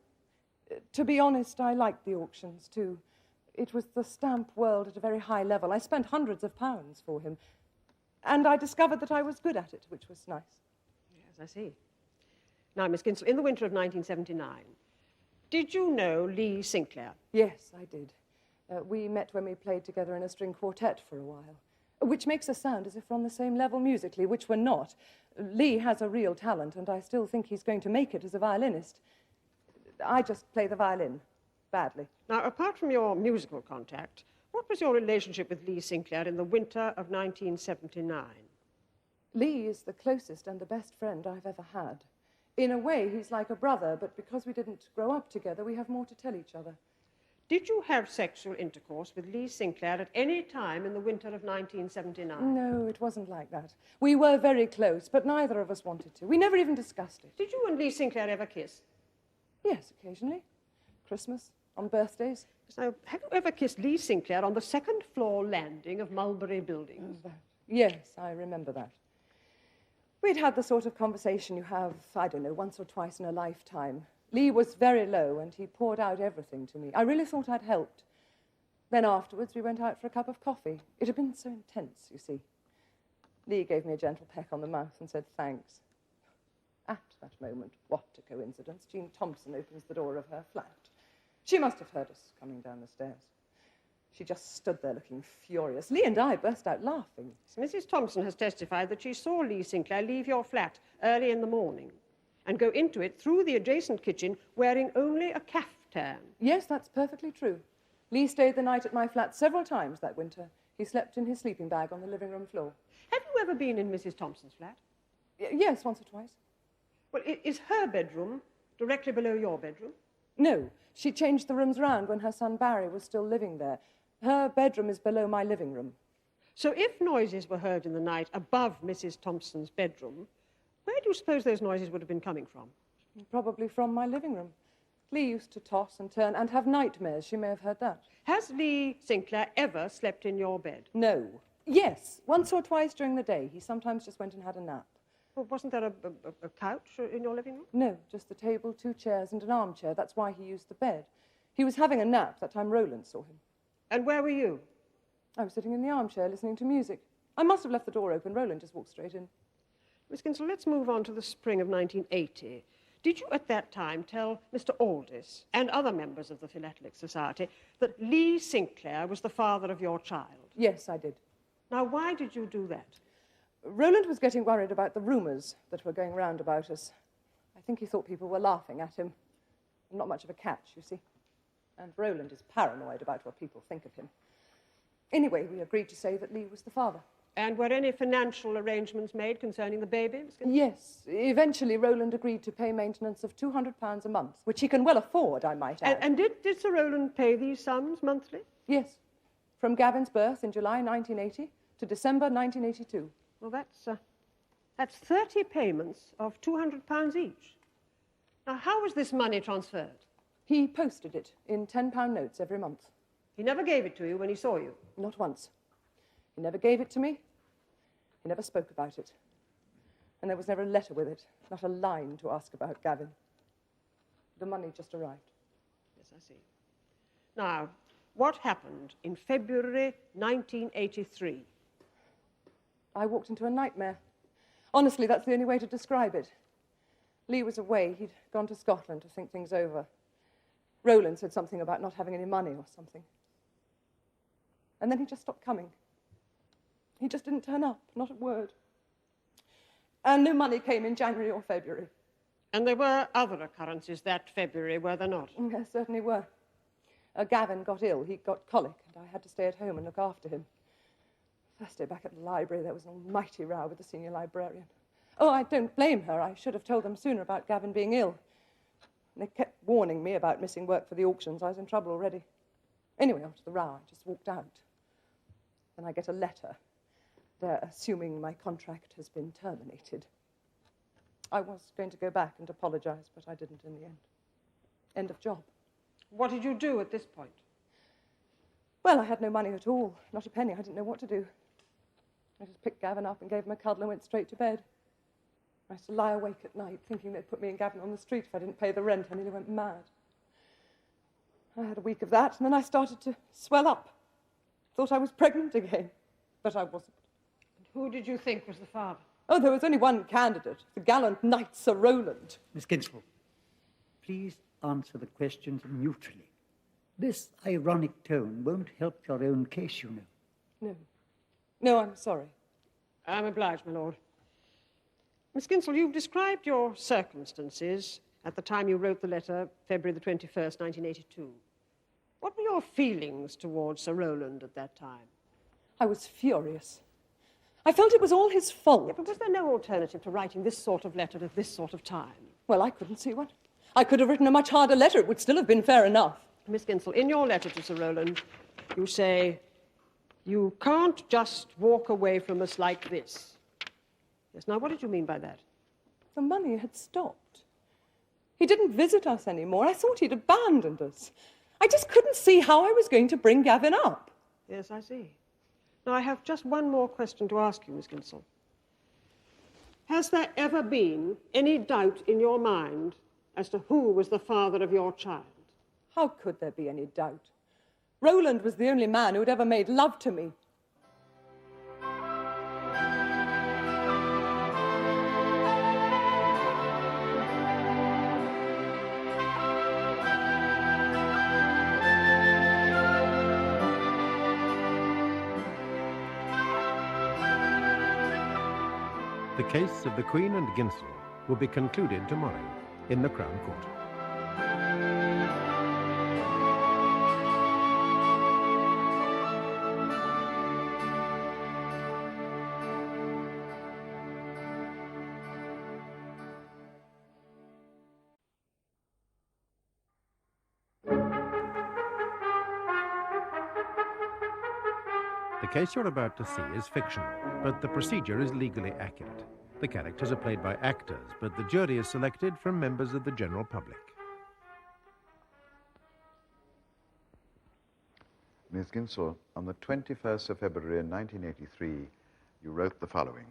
To be honest, I liked the auctions, too. It was the stamp world at a very high level. I spent hundreds of pounds for him. And I discovered that I was good at it, which was nice. Yes, I see. Now, Miss Ginsel, in the winter of 1979, did you know Lee Sinclair? Yes, I did. We met when we played together in a string quartet for a while, which makes us sound as if we're on the same level musically, which we're not. Lee has a real talent, and I still think he's going to make it as a violinist. I just play the violin, badly. Now, apart from your musical contact, what was your relationship with Lee Sinclair in the winter of 1979? Lee is the closest and the best friend I've ever had. In a way, he's like a brother, but because we didn't grow up together, we have more to tell each other. Did you have sexual intercourse with Lee Sinclair at any time in the winter of 1979? No, it wasn't like that. We were very close, but neither of us wanted to. We never even discussed it. Did you and Lee Sinclair ever kiss? Yes, occasionally. Christmas, on birthdays. So, have you ever kissed Lee Sinclair on the second-floor landing of Mulberry Buildings? Yes, I remember that. We'd had the sort of conversation you have, I don't know, once or twice in a lifetime. Lee was very low, and he poured out everything to me. I really thought I'd helped. Then afterwards, we went out for a cup of coffee. It had been so intense, you see. Lee gave me a gentle peck on the mouth and said thanks. At that moment, what a coincidence, Jean Thompson opens the door of her flat. She must have heard us coming down the stairs. She just stood there looking furious. Lee and I burst out laughing. Mrs. Thompson has testified that she saw Lee Sinclair leave your flat early in the morning and go into it through the adjacent kitchen wearing only a caftan. Yes, that's perfectly true. Lee stayed the night at my flat several times that winter. He slept in his sleeping bag on the living room floor. Have you ever been in Mrs. Thompson's flat? Yes, once or twice. Well, is her bedroom directly below your bedroom? No, she changed the rooms round when her son Barry was still living there. Her bedroom is below my living room. So if noises were heard in the night above Mrs. Thompson's bedroom, where do you suppose those noises would have been coming from? Probably from my living room. Lee used to toss and turn and have nightmares. She may have heard that. Has Lee Sinclair ever slept in your bed? No. Yes, once or twice during the day. He sometimes just went and had a nap. Well, wasn't there a couch in your living room? No, just the table, 2 chairs and an armchair. That's why he used the bed. He was having a nap that time Roland saw him. And where were you? I was sitting in the armchair listening to music. I must have left the door open. Roland just walked straight in. Miss Ginsel, let's move on to the spring of 1980. Did you at that time tell Mr. Aldis and other members of the Philately Society that Lee Sinclair was the father of your child? Yes, I did. Now, why did you do that? Roland was getting worried about the rumours that were going round about us. I think he thought people were laughing at him. Not much of a catch, you see. And Roland is paranoid about what people think of him. Anyway, we agreed to say that Lee was the father. And were any financial arrangements made concerning the baby, Miss Ginsel? Yes. Eventually, Roland agreed to pay maintenance of £200 a month, which he can well afford, I might add. And did Sir Roland pay these sums monthly? Yes. From Gavin's birth in July 1980 to December 1982. Well, that's 30 payments of £200 each. Now, how was this money transferred? He posted it in £10 notes every month. He never gave it to you when he saw you? Not once. He never gave it to me. He never spoke about it. And there was never a letter with it, not a line to ask about Gavin. The money just arrived. Yes. I see. Now, what happened in February 1983? I walked into a nightmare. Honestly, that's the only way to describe it. Lee was away. He'd gone to Scotland to think things over. Roland said something about not having any money or something. And then he just stopped coming. He just didn't turn up, not a word. And no money came in January or February. And there were other occurrences that February, were there not? There certainly were. Gavin got ill. He got colic, and I had to stay at home and look after him. First day back at the library, there was an almighty row with the senior librarian. Oh, I don't blame her. I should have told them sooner about Gavin being ill. And they kept warning me about missing work for the auctions. I was in trouble already. Anyway, after the row, I just walked out. Then I get a letter. They're assuming my contract has been terminated. I was going to go back and apologize, but I didn't in the end. End of job. What did you do at this point? Well, I had no money at all. Not a penny. I didn't know what to do. I just picked Gavin up and gave him a cuddle and went straight to bed. I used to lie awake at night thinking they'd put me and Gavin on the street if I didn't pay the rent. I nearly went mad. I had a week of that, and then I started to swell up. Thought I was pregnant again, but I wasn't. And who did you think was the father? Oh, there was only one candidate, the gallant knight Sir Roland. Miss Ginsel, please answer the questions neutrally. This ironic tone won't help your own case, you know. No. No, I'm sorry. I'm obliged, my lord. Miss Ginsel, you've described your circumstances at the time you wrote the letter, February the 21st, 1982. What were your feelings towards Sir Roland at that time? I was furious. I felt it was all his fault. Yeah, but was there no alternative to writing this sort of letter at this sort of time? Well, I couldn't see one. I could have written a much harder letter. It would still have been fair enough. Miss Ginsel, in your letter to Sir Roland, you say, "You can't just walk away from us like this." Yes, now what did you mean by that? The money had stopped. He didn't visit us anymore. I thought he'd abandoned us. I just couldn't see how I was going to bring Gavin up. Yes, I see. Now, I have just one more question to ask you, Miss Ginsel. Has there ever been any doubt in your mind as to who was the father of your child? How could there be any doubt? Roland was the only man who had ever made love to me. The case of the Queen and Ginsel will be concluded tomorrow in the Crown Court. The case you're about to see is fictional, but the procedure is legally accurate. The characters are played by actors, but the jury is selected from members of the general public. Miss Ginsel, on the 21st of February in 1983, you wrote the following.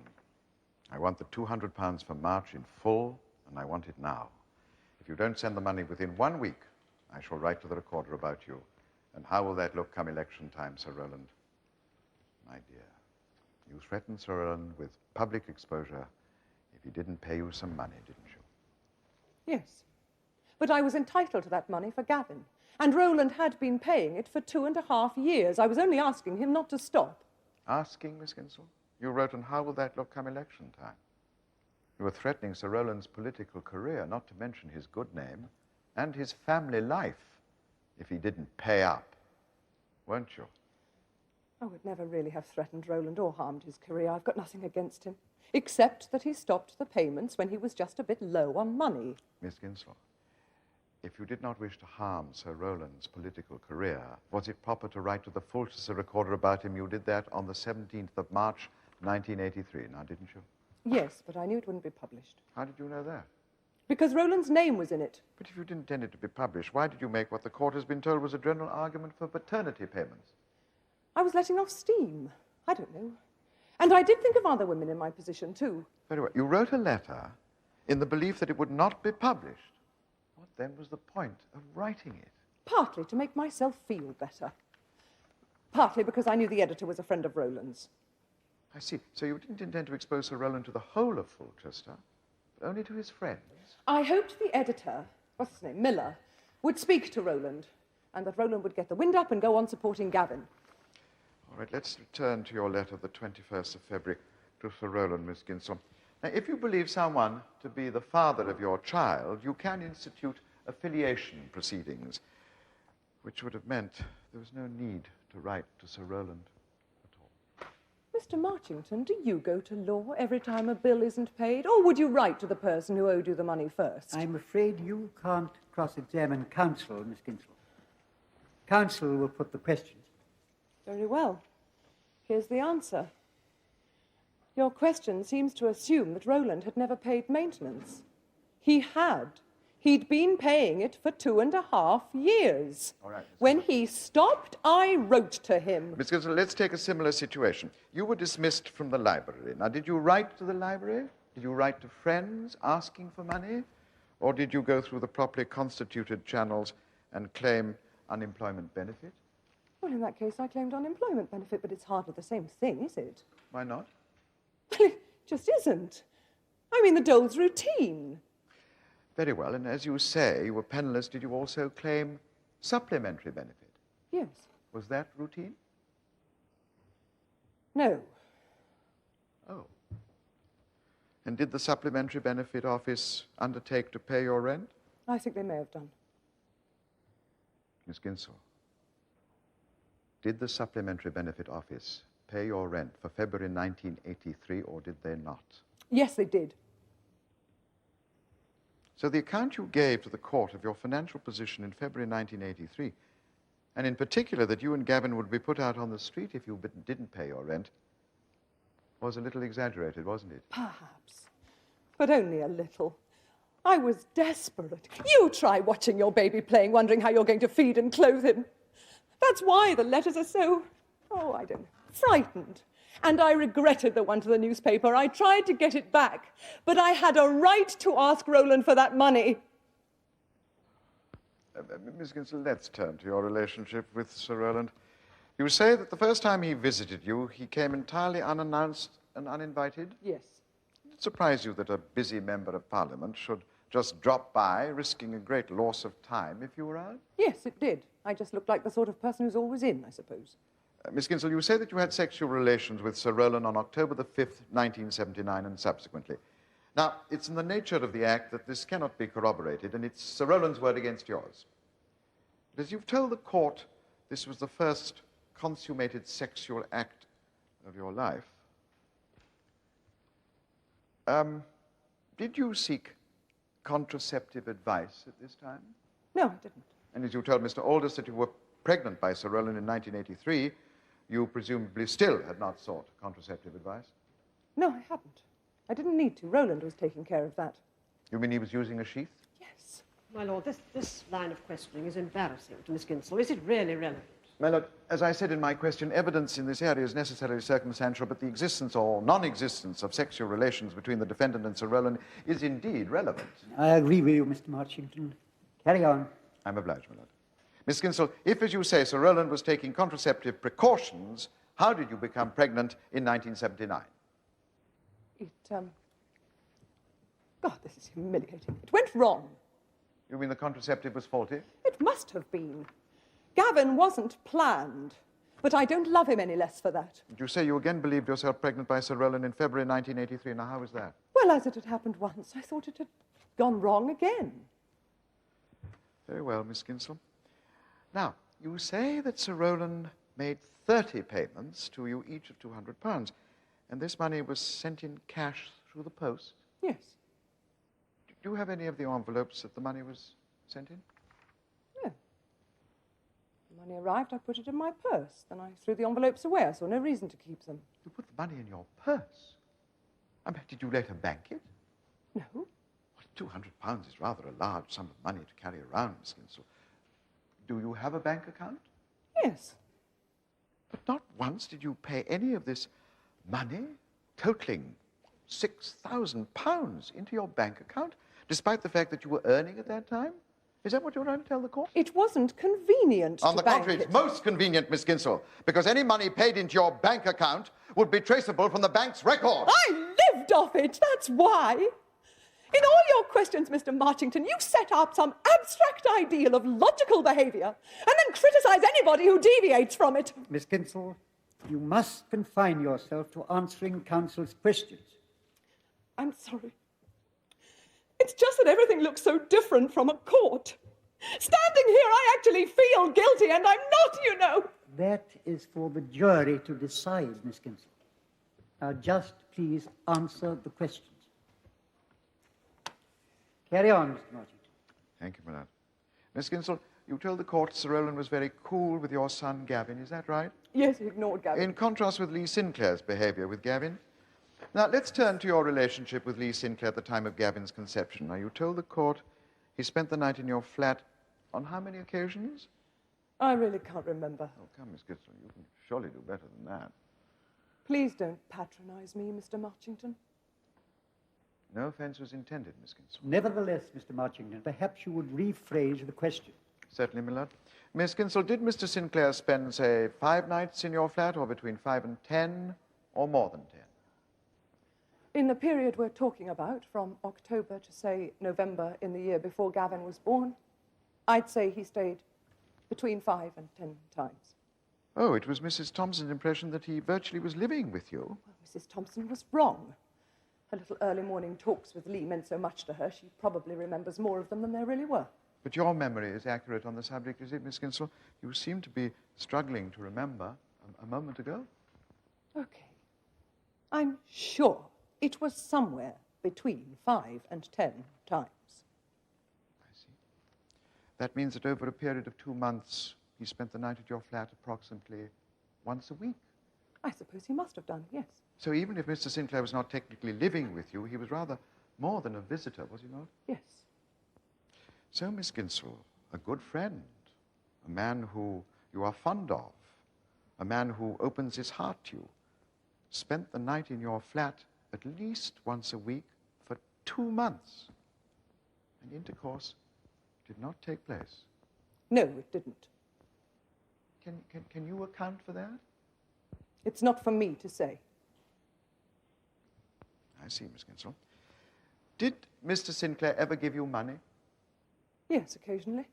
I want the £200 for March in full, and I want it now. If you don't send the money within 1 week, I shall write to the recorder about you. And how will that look come election time, Sir Roland? My dear, you threatened Sir Roland with public exposure if he didn't pay you some money, didn't you? Yes. But I was entitled to that money for Gavin. And Roland had been paying it for 2.5 years. I was only asking him not to stop. Asking, Miss Ginsel? You wrote, and how will that look come election time? You were threatening Sir Roland's political career, not to mention his good name, and his family life, if he didn't pay up, weren't you? I would never really have threatened Roland or harmed his career. I've got nothing against him, except that he stopped the payments when he was just a bit low on money. Miss Ginsel, if you did not wish to harm Sir Roland's political career, was it proper to write to the Fulchester recorder about him? You did that on the 17th of March, 1983, now didn't you? Yes, but I knew it wouldn't be published. How did you know that? Because Roland's name was in it. But if you didn't intend it to be published, why did you make what the court has been told was a general argument for paternity payments? I was letting off steam. I don't know. And I did think of other women in my position, too. Very well. You wrote a letter in the belief that it would not be published. What then was the point of writing it? Partly to make myself feel better. Partly because I knew the editor was a friend of Roland's. I see. So you didn't intend to expose Sir Roland to the whole of Fulchester, but only to his friends? I hoped the editor, what's his name, Miller, would speak to Roland, and that Roland would get the wind up and go on supporting Gavin. All right, let's return to your letter of the 21st of February to Sir Roland, Miss Ginsel. Now, if you believe someone to be the father of your child, you can institute affiliation proceedings, which would have meant there was no need to write to Sir Roland at all. Mr. Marchington, do you go to law every time a bill isn't paid, or would you write to the person who owed you the money first? I'm afraid you can't cross-examine counsel, Miss Ginsel. Counsel will put the questions. Very well. Here's the answer. Your question seems to assume that Roland had never paid maintenance. He had. He'd been paying it for 2.5 years. All right. When he stopped, I wrote to him. Miss Ginsel, let's take a similar situation. You were dismissed from the library. Now, did you write to the library? Did you write to friends asking for money? Or did you go through the properly constituted channels and claim unemployment benefit? Well, in that case, I claimed unemployment benefit, but it's hardly the same thing, is it? Why not? Well, it just isn't. I mean, the dole's routine. Very well, and as you say, you were penniless. Did you also claim supplementary benefit? Yes. Was that routine? No. Oh. And did the supplementary benefit office undertake to pay your rent? I think they may have done. Miss Ginsel, did the supplementary benefit office pay your rent for February 1983, or did they not? Yes, they did. So the account you gave to the court of your financial position in February 1983, and in particular that you and Gavin would be put out on the street if you didn't pay your rent, was a little exaggerated, wasn't it? Perhaps. But only a little. I was desperate. You try watching your baby playing, wondering how you're going to feed and clothe him. That's why the letters are so, I don't know, frightened. And I regretted the one to the newspaper. I tried to get it back, but I had a right to ask Roland for that money. Miss Ginsel, let's turn to your relationship with Sir Roland. You say that the first time he visited you, he came entirely unannounced and uninvited? Yes. It surprised you that a busy member of Parliament should just drop by, risking a great loss of time if you were out? Yes, it did. I just looked like the sort of person who's always in, I suppose. Miss Ginsel, you say that you had sexual relations with Sir Roland on October the 5th, 1979, and subsequently. Now, it's in the nature of the act that this cannot be corroborated, and it's Sir Roland's word against yours. But as you've told the court, this was the first consummated sexual act of your life. Did you seek contraceptive advice at this time? No, I didn't. And as you told Mr. Aldous that you were pregnant by Sir Roland in 1983, you presumably still had not sought contraceptive advice? No, I hadn't. I didn't need to. Roland was taking care of that. You mean he was using a sheath? Yes. My lord, this line of questioning is embarrassing to Miss Ginsel. Is it really relevant? My lord, as I said in my question, evidence in this area is necessarily circumstantial, but the existence or non-existence of sexual relations between the defendant and Sir Roland is indeed relevant. I agree with you, Mr. Marchington. Carry on. I'm obliged, my lord. Miss Ginsel, if, as you say, Sir Roland was taking contraceptive precautions, how did you become pregnant in 1979? God, this is humiliating. It went wrong. You mean the contraceptive was faulty? It must have been. Gavin wasn't planned, but I don't love him any less for that. Did you say you again believed yourself pregnant by Sir Roland in February 1983? Now, how was that? Well, as it had happened once, I thought it had gone wrong again. Very well, Miss Ginsel. Now, you say that Sir Roland made 30 payments to you, each of £200, and this money was sent in cash through the post? Yes. Do you have any of the envelopes that the money was sent in? No. The money arrived, I put it in my purse. Then I threw the envelopes away. I saw no reason to keep them. You put the money in your purse? I mean, did you later bank it? No. Well, £200 is rather a large sum of money to carry around, Miss Ginsel. Do you have a bank account? Yes. But not once did you pay any of this money, totaling £6,000, into your bank account, despite the fact that you were earning at that time? Is that what you're trying to tell the court? It wasn't convenient On to the bank contrary, it. it's most convenient, Miss Ginsel, because any money paid into your bank account would be traceable from the bank's record. I lived off it, that's why. In all your questions, Mr. Marchington, you set up some abstract ideal of logical behaviour and then criticise anybody who deviates from it. Miss Ginsel, you must confine yourself to answering counsel's questions. I'm sorry. It's just that everything looks so different from a court. Standing here, I actually feel guilty, and I'm not, you know. That is for the jury to decide, Miss Ginsel. Now, just please answer the questions. Carry on, Mr. Marchington. Thank you, my lord. Miss Ginsel, you told the court Sir Roland was very cool with your son, Gavin. Is that right? Yes, he ignored Gavin. In contrast with Lee Sinclair's behaviour with Gavin. Now, let's turn to your relationship with Lee Sinclair at the time of Gavin's conception. Now, you told the court he spent the night in your flat on how many occasions? I really can't remember. Oh, come, Miss Ginsel, you can surely do better than that. Please don't patronise me, Mr. Marchington. No offence was intended, Miss Ginsel. Nevertheless, Mr. Marchington, perhaps you would rephrase the question. Certainly, my lord. Miss Ginsel, did Mr. Sinclair spend, say, 5 nights in your flat, or between 5 and 10, or more than 10? In the period we're talking about, from October to, say, November in the year before Gavin was born, I'd say he stayed between 5 and 10 times. Oh, it was Mrs. Thompson's impression that he virtually was living with you. Well, Mrs. Thompson was wrong. Her little early morning talks with Lee meant so much to her, she probably remembers more of them than there really were. But your memory is accurate on the subject, is it, Miss Ginsel? You seem to be struggling to remember a moment ago. Okay. I'm sure it was somewhere between 5 and 10 times. I see. That means that over a period of 2 months, he spent the night at your flat approximately once a week. I suppose he must have done, yes. So even if Mr. Sinclair was not technically living with you, he was rather more than a visitor, was he not? Yes. So, Miss Ginsel, a good friend, a man who you are fond of, a man who opens his heart to you, spent the night in your flat at least once a week for 2 months. And intercourse did not take place. No, it didn't. Can you account for that? It's not for me to say. I see, Miss Ginsel. Did Mr. Sinclair ever give you money? Yes, occasionally.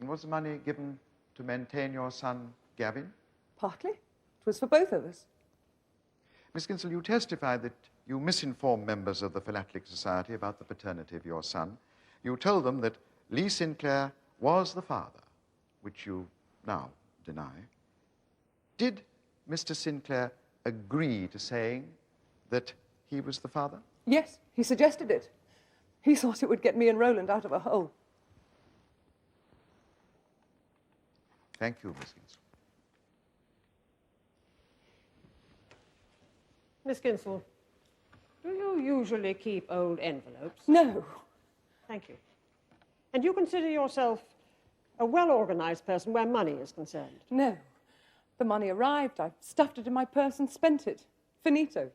And was the money given to maintain your son, Gavin? Partly. It was for both of us. Miss Ginsel, you testified that you misinformed members of the Philately Society about the paternity of your son. You told them that Lee Sinclair was the father, which you now deny. Did Mr. Sinclair agree to saying that he was the father? Yes, he suggested it. He thought it would get me and Roland out of a hole. Thank you, Miss Ginsel. Miss Ginsel, do you usually keep old envelopes? No. Thank you. And you consider yourself a well-organized person where money is concerned? No. The money arrived, I stuffed it in my purse and spent it. Finito.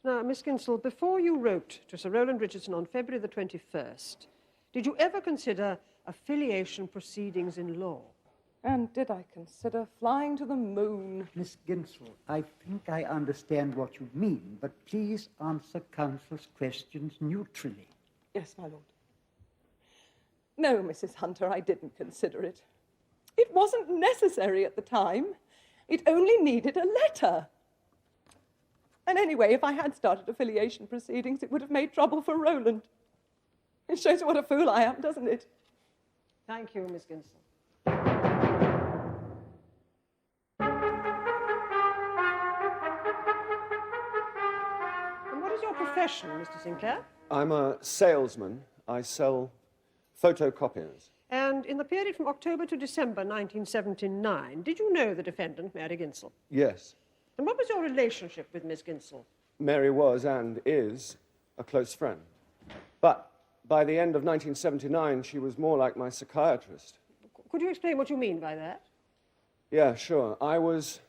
Now, Miss Ginsel, before you wrote to Sir Roland Richardson on February the 21st, did you ever consider affiliation proceedings in law? And did I consider flying to the moon? Miss Ginsel, I think I understand what you mean, but please answer counsel's questions neutrally. Yes, my lord. No, Mrs. Hunter, I didn't consider it. It wasn't necessary at the time. It only needed a letter. And anyway, if I had started affiliation proceedings, it would have made trouble for Roland. It shows you what a fool I am, doesn't it? Thank you, Miss Ginsel. And what is your profession, Mr. Sinclair? I'm a salesman. I sell photocopiers. And in the period from October to December 1979, did you know the defendant, Mary Ginsel? Yes. And what was your relationship with Miss Ginsel? Mary was and is a close friend. But by the end of 1979, she was more like my psychiatrist. Could you explain what you mean by that? Yeah, sure. I was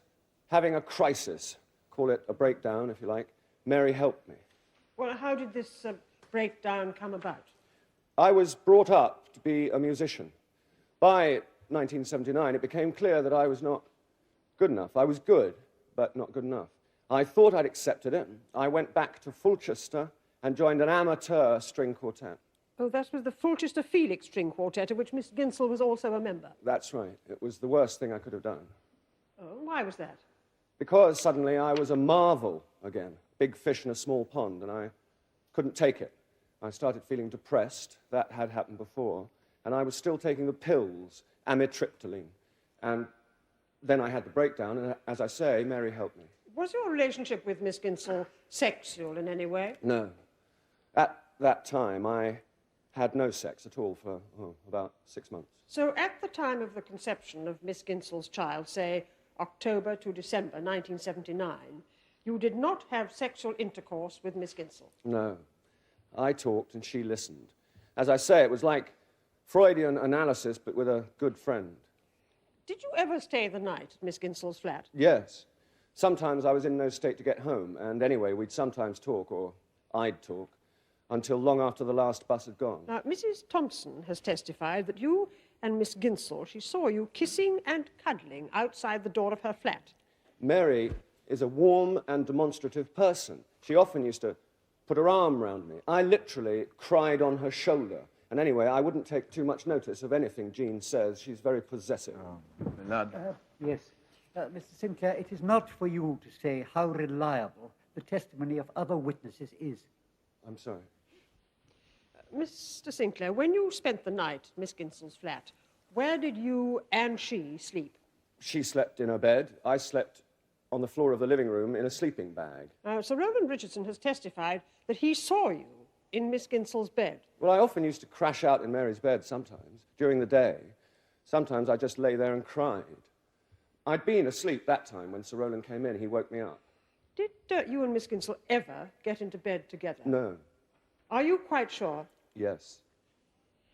having a crisis. Call it a breakdown, if you like. Mary helped me. Well, how did this breakdown come about? I was brought up to be a musician. By 1979, it became clear that I was not good enough. I was good, but not good enough. I thought I'd accepted it. I went back to Fulchester and joined an amateur string quartet. Oh, that was the Fulchester Felix String Quartet, of which Miss Ginsel was also a member. That's right. It was the worst thing I could have done. Oh, why was that? Because suddenly I was a marvel again, big fish in a small pond, and I couldn't take it. I started feeling depressed. That had happened before. And I was still taking the pills, amitriptyline. And then I had the breakdown, and as I say, Mary helped me. Was your relationship with Miss Ginsel sexual in any way? No. At that time, I had no sex at all for about 6 months. So at the time of the conception of Miss Ginsel's child, say October to December 1979, you did not have sexual intercourse with Miss Ginsel? No. I talked and she listened. As I say, it was like Freudian analysis, but with a good friend. Did you ever stay the night at Miss Ginsel's flat? Yes. Sometimes I was in no state to get home, and anyway, we'd sometimes talk, or I'd talk, until long after the last bus had gone. Now, Mrs. Thompson has testified that you and Miss Ginsel, she saw you kissing and cuddling outside the door of her flat. Mary is a warm and demonstrative person. She often used to put her arm round me. I literally cried on her shoulder. And anyway, I wouldn't take too much notice of anything Jean says. She's very possessive. Yes. Mr. Sinclair, it is not for you to say how reliable the testimony of other witnesses is. I'm sorry. Mr. Sinclair, when you spent the night at Miss Ginsel's flat, where did you and she sleep? She slept in her bed. I slept on the floor of the living room in a sleeping bag. Sir Roland Richardson has testified that he saw you in Miss Ginsel's bed. Well, I often used to crash out in Mary's bed sometimes, during the day. Sometimes I just lay there and cried. I'd been asleep that time when Sir Roland came in. He woke me up. Did you and Miss Ginsel ever get into bed together? No. Are you quite sure? Yes.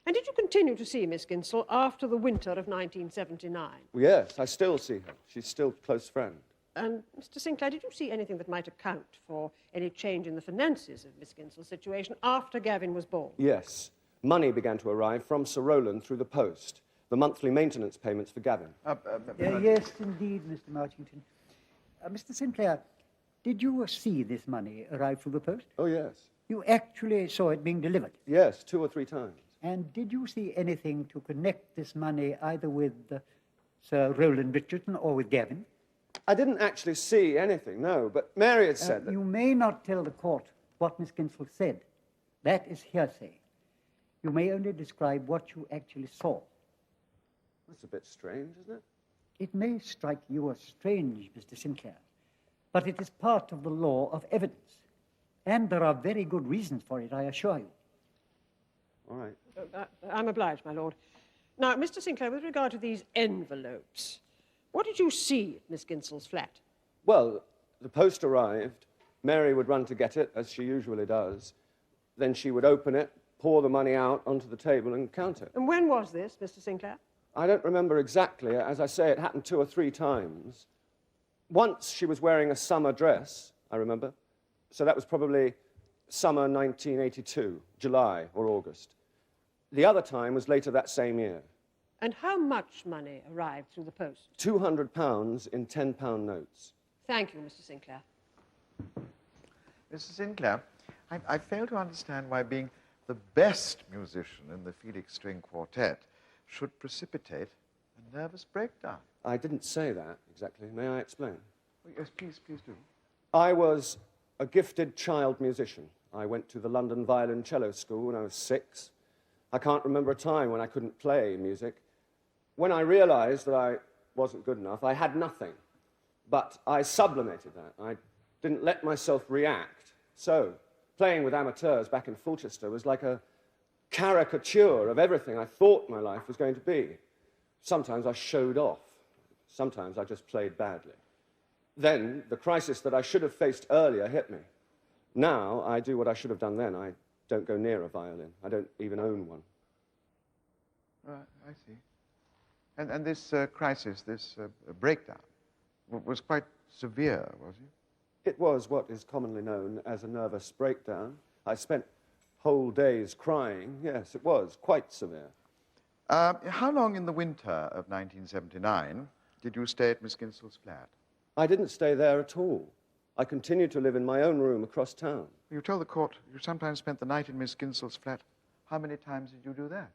And did you continue to see Miss Ginsel after the winter of 1979? Yes, I still see her. She's still a close friend. And, Mr. Sinclair, did you see anything that might account for any change in the finances of Miss Ginsel's situation after Gavin was born? Yes. Money began to arrive from Sir Roland through the post. The monthly maintenance payments for Gavin. Yes, indeed, Mr. Marchington. Mr. Sinclair, did you see this money arrive through the post? Oh, yes. You actually saw it being delivered? Yes, 2 or 3 times. And did you see anything to connect this money either with Sir Roland Richardson or with Gavin? I didn't actually see anything, no, but Mary had said that... You may not tell the court what Miss Ginsel said. That is hearsay. You may only describe what you actually saw. That's a bit strange, isn't it? It may strike you as strange, Mr. Sinclair, but it is part of the law of evidence. And there are very good reasons for it, I assure you. All right. I'm obliged, my lord. Now, Mr. Sinclair, with regard to these envelopes, what did you see at Miss Ginsel's flat? Well, the post arrived. Mary would run to get it, as she usually does. Then she would open it, pour the money out onto the table and count it. And when was this, Mr. Sinclair? I don't remember exactly. As I say, it happened 2 or 3 times. Once she was wearing a summer dress, I remember. So that was probably summer 1982, July or August. The other time was later that same year. And how much money arrived through the post? £200 in £10 notes. Thank you, Mr. Sinclair. Mr. Sinclair, I fail to understand why being the best musician in the Felix String Quartet should precipitate a nervous breakdown. I didn't say that exactly. May I explain? Oh, yes, please do. I was a gifted child musician. I went to the London Violoncello School when I was 6. I can't remember a time when I couldn't play music. When I realized that I wasn't good enough, I had nothing. But I sublimated that. I didn't let myself react. So, playing with amateurs back in Fulchester was like a caricature of everything I thought my life was going to be. Sometimes I showed off. Sometimes I just played badly. Then, the crisis that I should have faced earlier hit me. Now, I do what I should have done then. I don't go near a violin. I don't even own one. I see. And this crisis, this breakdown, was quite severe, was it? It was what is commonly known as a nervous breakdown. I spent whole days crying. Yes, it was quite severe. How long in the winter of 1979 did you stay at Miss Ginsel's flat? I didn't stay there at all. I continued to live in my own room across town. You told the court you sometimes spent the night in Miss Ginsel's flat. How many times did you do that?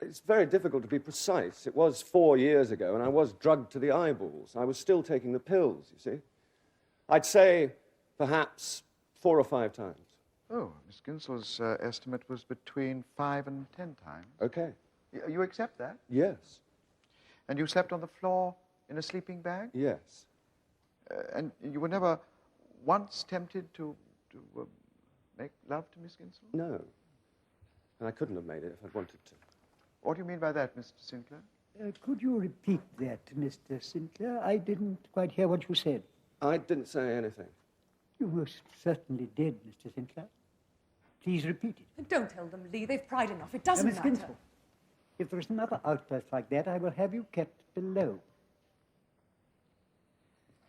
It's very difficult to be precise. It was 4 years ago, and I was drugged to the eyeballs. I was still taking the pills, you see. I'd say perhaps 4 or 5 times. Oh, Miss Ginsel's estimate was between 5 and 10 times. Okay. You accept that? Yes. And you slept on the floor in a sleeping bag? Yes. And you were never once tempted to make love to Miss Ginsel? No. And I couldn't have made it if I'd wanted to. What do you mean by that, Mr. Sinclair? Could you repeat that, Mr. Sinclair? I didn't quite hear what you said. I didn't say anything. You most certainly did, Mr. Sinclair. Please repeat it. Don't tell them, Lee. They've pried enough. It doesn't Miss matter. Ginsel, if there is another outburst like that, I will have you kept below.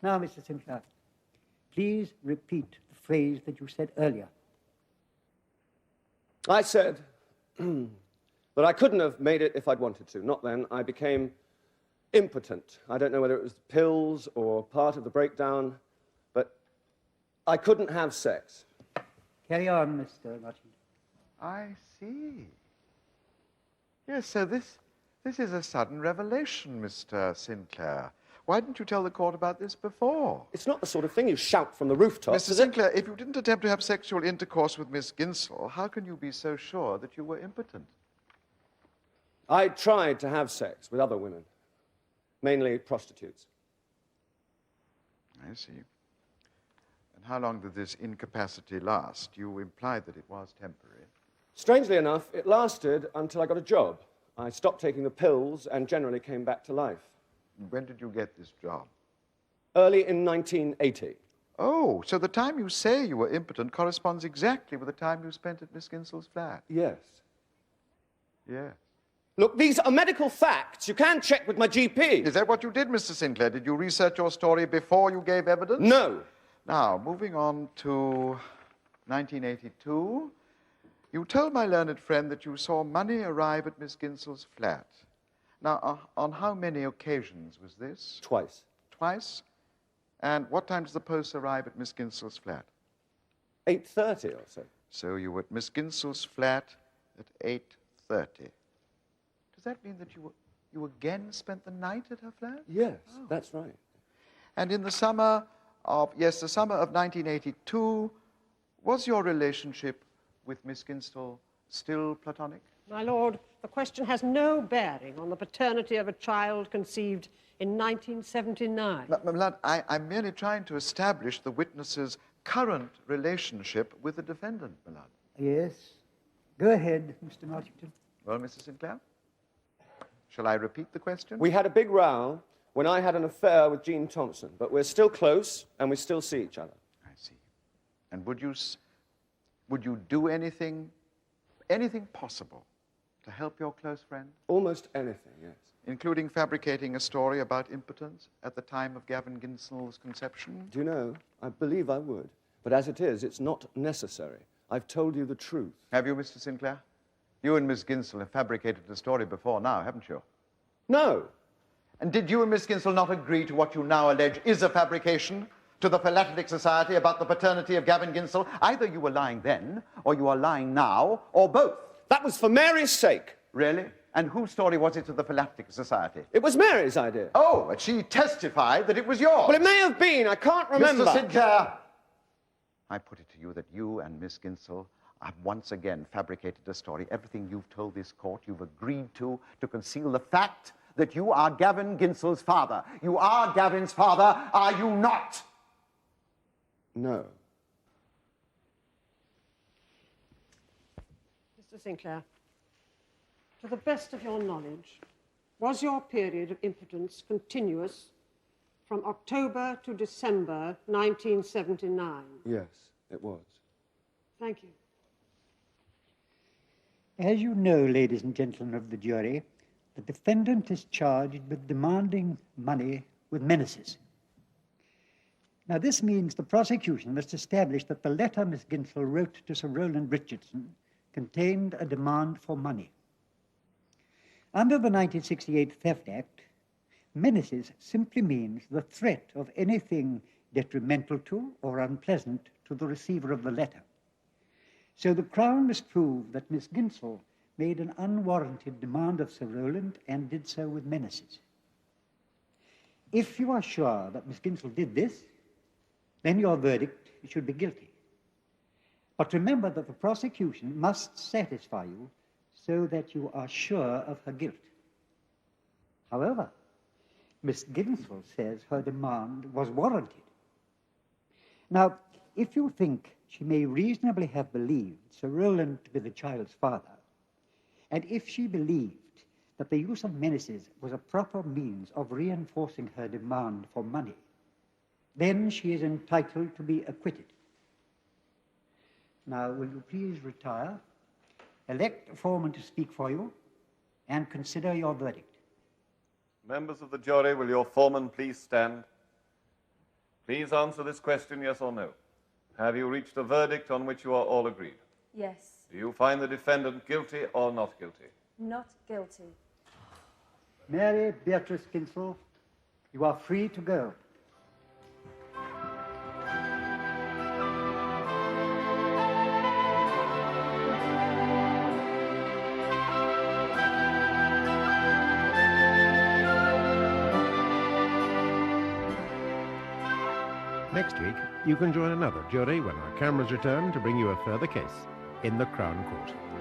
Now, Mr. Sinclair, please repeat the phrase that you said earlier. I said that I couldn't have made it if I'd wanted to. Not then. I became impotent. I don't know whether it was pills or part of the breakdown, but I couldn't have sex. Carry on, Mr. Richardson. I see. Yes, so this is a sudden revelation, Mr. Sinclair. Why didn't you tell the court about this before? It's not the sort of thing you shout from the rooftops. Mr. Sinclair, if you didn't attempt to have sexual intercourse with Miss Ginsel, how can you be so sure that you were impotent? I tried to have sex with other women, mainly prostitutes. I see. And how long did this incapacity last? You implied that it was temporary. Strangely enough, it lasted until I got a job. I stopped taking the pills and generally came back to life. When did you get this job? Early in 1980. Oh, so the time you say you were impotent corresponds exactly with the time you spent at Miss Ginsel's flat. Yes. Yes. Look, these are medical facts. You can check with my GP. Is that what you did, Mr. Sinclair? Did you research your story before you gave evidence? No. Now, moving on to 1982, you told my learned friend that you saw money arrive at Miss Ginsel's flat. Now, on how many occasions was this? Twice. Twice? And what time does the post arrive at Miss Ginsel's flat? 8:30 or so. So you were at Miss Ginsel's flat at 8:30. Does that mean that you again spent the night at her flat? Yes, that's right. And in the summer of 1982, was your relationship with Miss Ginsel still platonic? My lord, the question has no bearing on the paternity of a child conceived in 1979. My lord, I'm merely trying to establish the witness's current relationship with the defendant, my lord. Yes. Go ahead, Mr. Marchington. Well, Mr. Sinclair, shall I repeat the question? We had a big row when I had an affair with Jean Thompson, but we're still close and we still see each other. I see. And would you do anything possible to help your close friend? Almost anything, yes. Including fabricating a story about impotence at the time of Gavin Ginsel's conception? Do you know, I believe I would. But as it is, it's not necessary. I've told you the truth. Have you, Mr. Sinclair? You and Miss Ginsel have fabricated the story before now, haven't you? No. And did you and Miss Ginsel not agree to what you now allege is a fabrication to the Philatelic Society about the paternity of Gavin Ginsel? Either you were lying then, or you are lying now, or both. That was for Mary's sake. Really? And whose story was it to the Philatelic Society? It was Mary's idea. Oh, but she testified that it was yours. Well, it may have been. I can't remember. Mr. Sinclair, I put it to you that you and Miss Ginsel have once again fabricated a story. Everything you've told this court, you've agreed to conceal the fact that you are Gavin Ginsel's father. You are Gavin's father, are you not? No. Mr. Sinclair, to the best of your knowledge, was your period of impotence continuous from October to December 1979? Yes, it was. Thank you. As you know, ladies and gentlemen of the jury, the defendant is charged with demanding money with menaces. Now, this means the prosecution must establish that the letter Miss Ginsel wrote to Sir Roland Richardson contained a demand for money. Under the 1968 Theft Act, menaces simply means the threat of anything detrimental to or unpleasant to the receiver of the letter. So the Crown must prove that Miss Ginsel made an unwarranted demand of Sir Roland and did so with menaces. If you are sure that Miss Ginsel did this, then your verdict should be guilty. But remember that the prosecution must satisfy you so that you are sure of her guilt. However, Miss Ginsel says her demand was warranted. Now, if you think she may reasonably have believed Sir Roland to be the child's father, and if she believed that the use of menaces was a proper means of reinforcing her demand for money, then she is entitled to be acquitted. Now, will you please retire, elect a foreman to speak for you, and consider your verdict. Members of the jury, will your foreman please stand? Please answer this question, yes or no. Have you reached a verdict on which you are all agreed? Yes. Do you find the defendant guilty or not guilty? Not guilty. Mary Beatrice Ginsel, you are free to go. Next week, you can join another jury when our cameras return to bring you a further case in the Crown Court.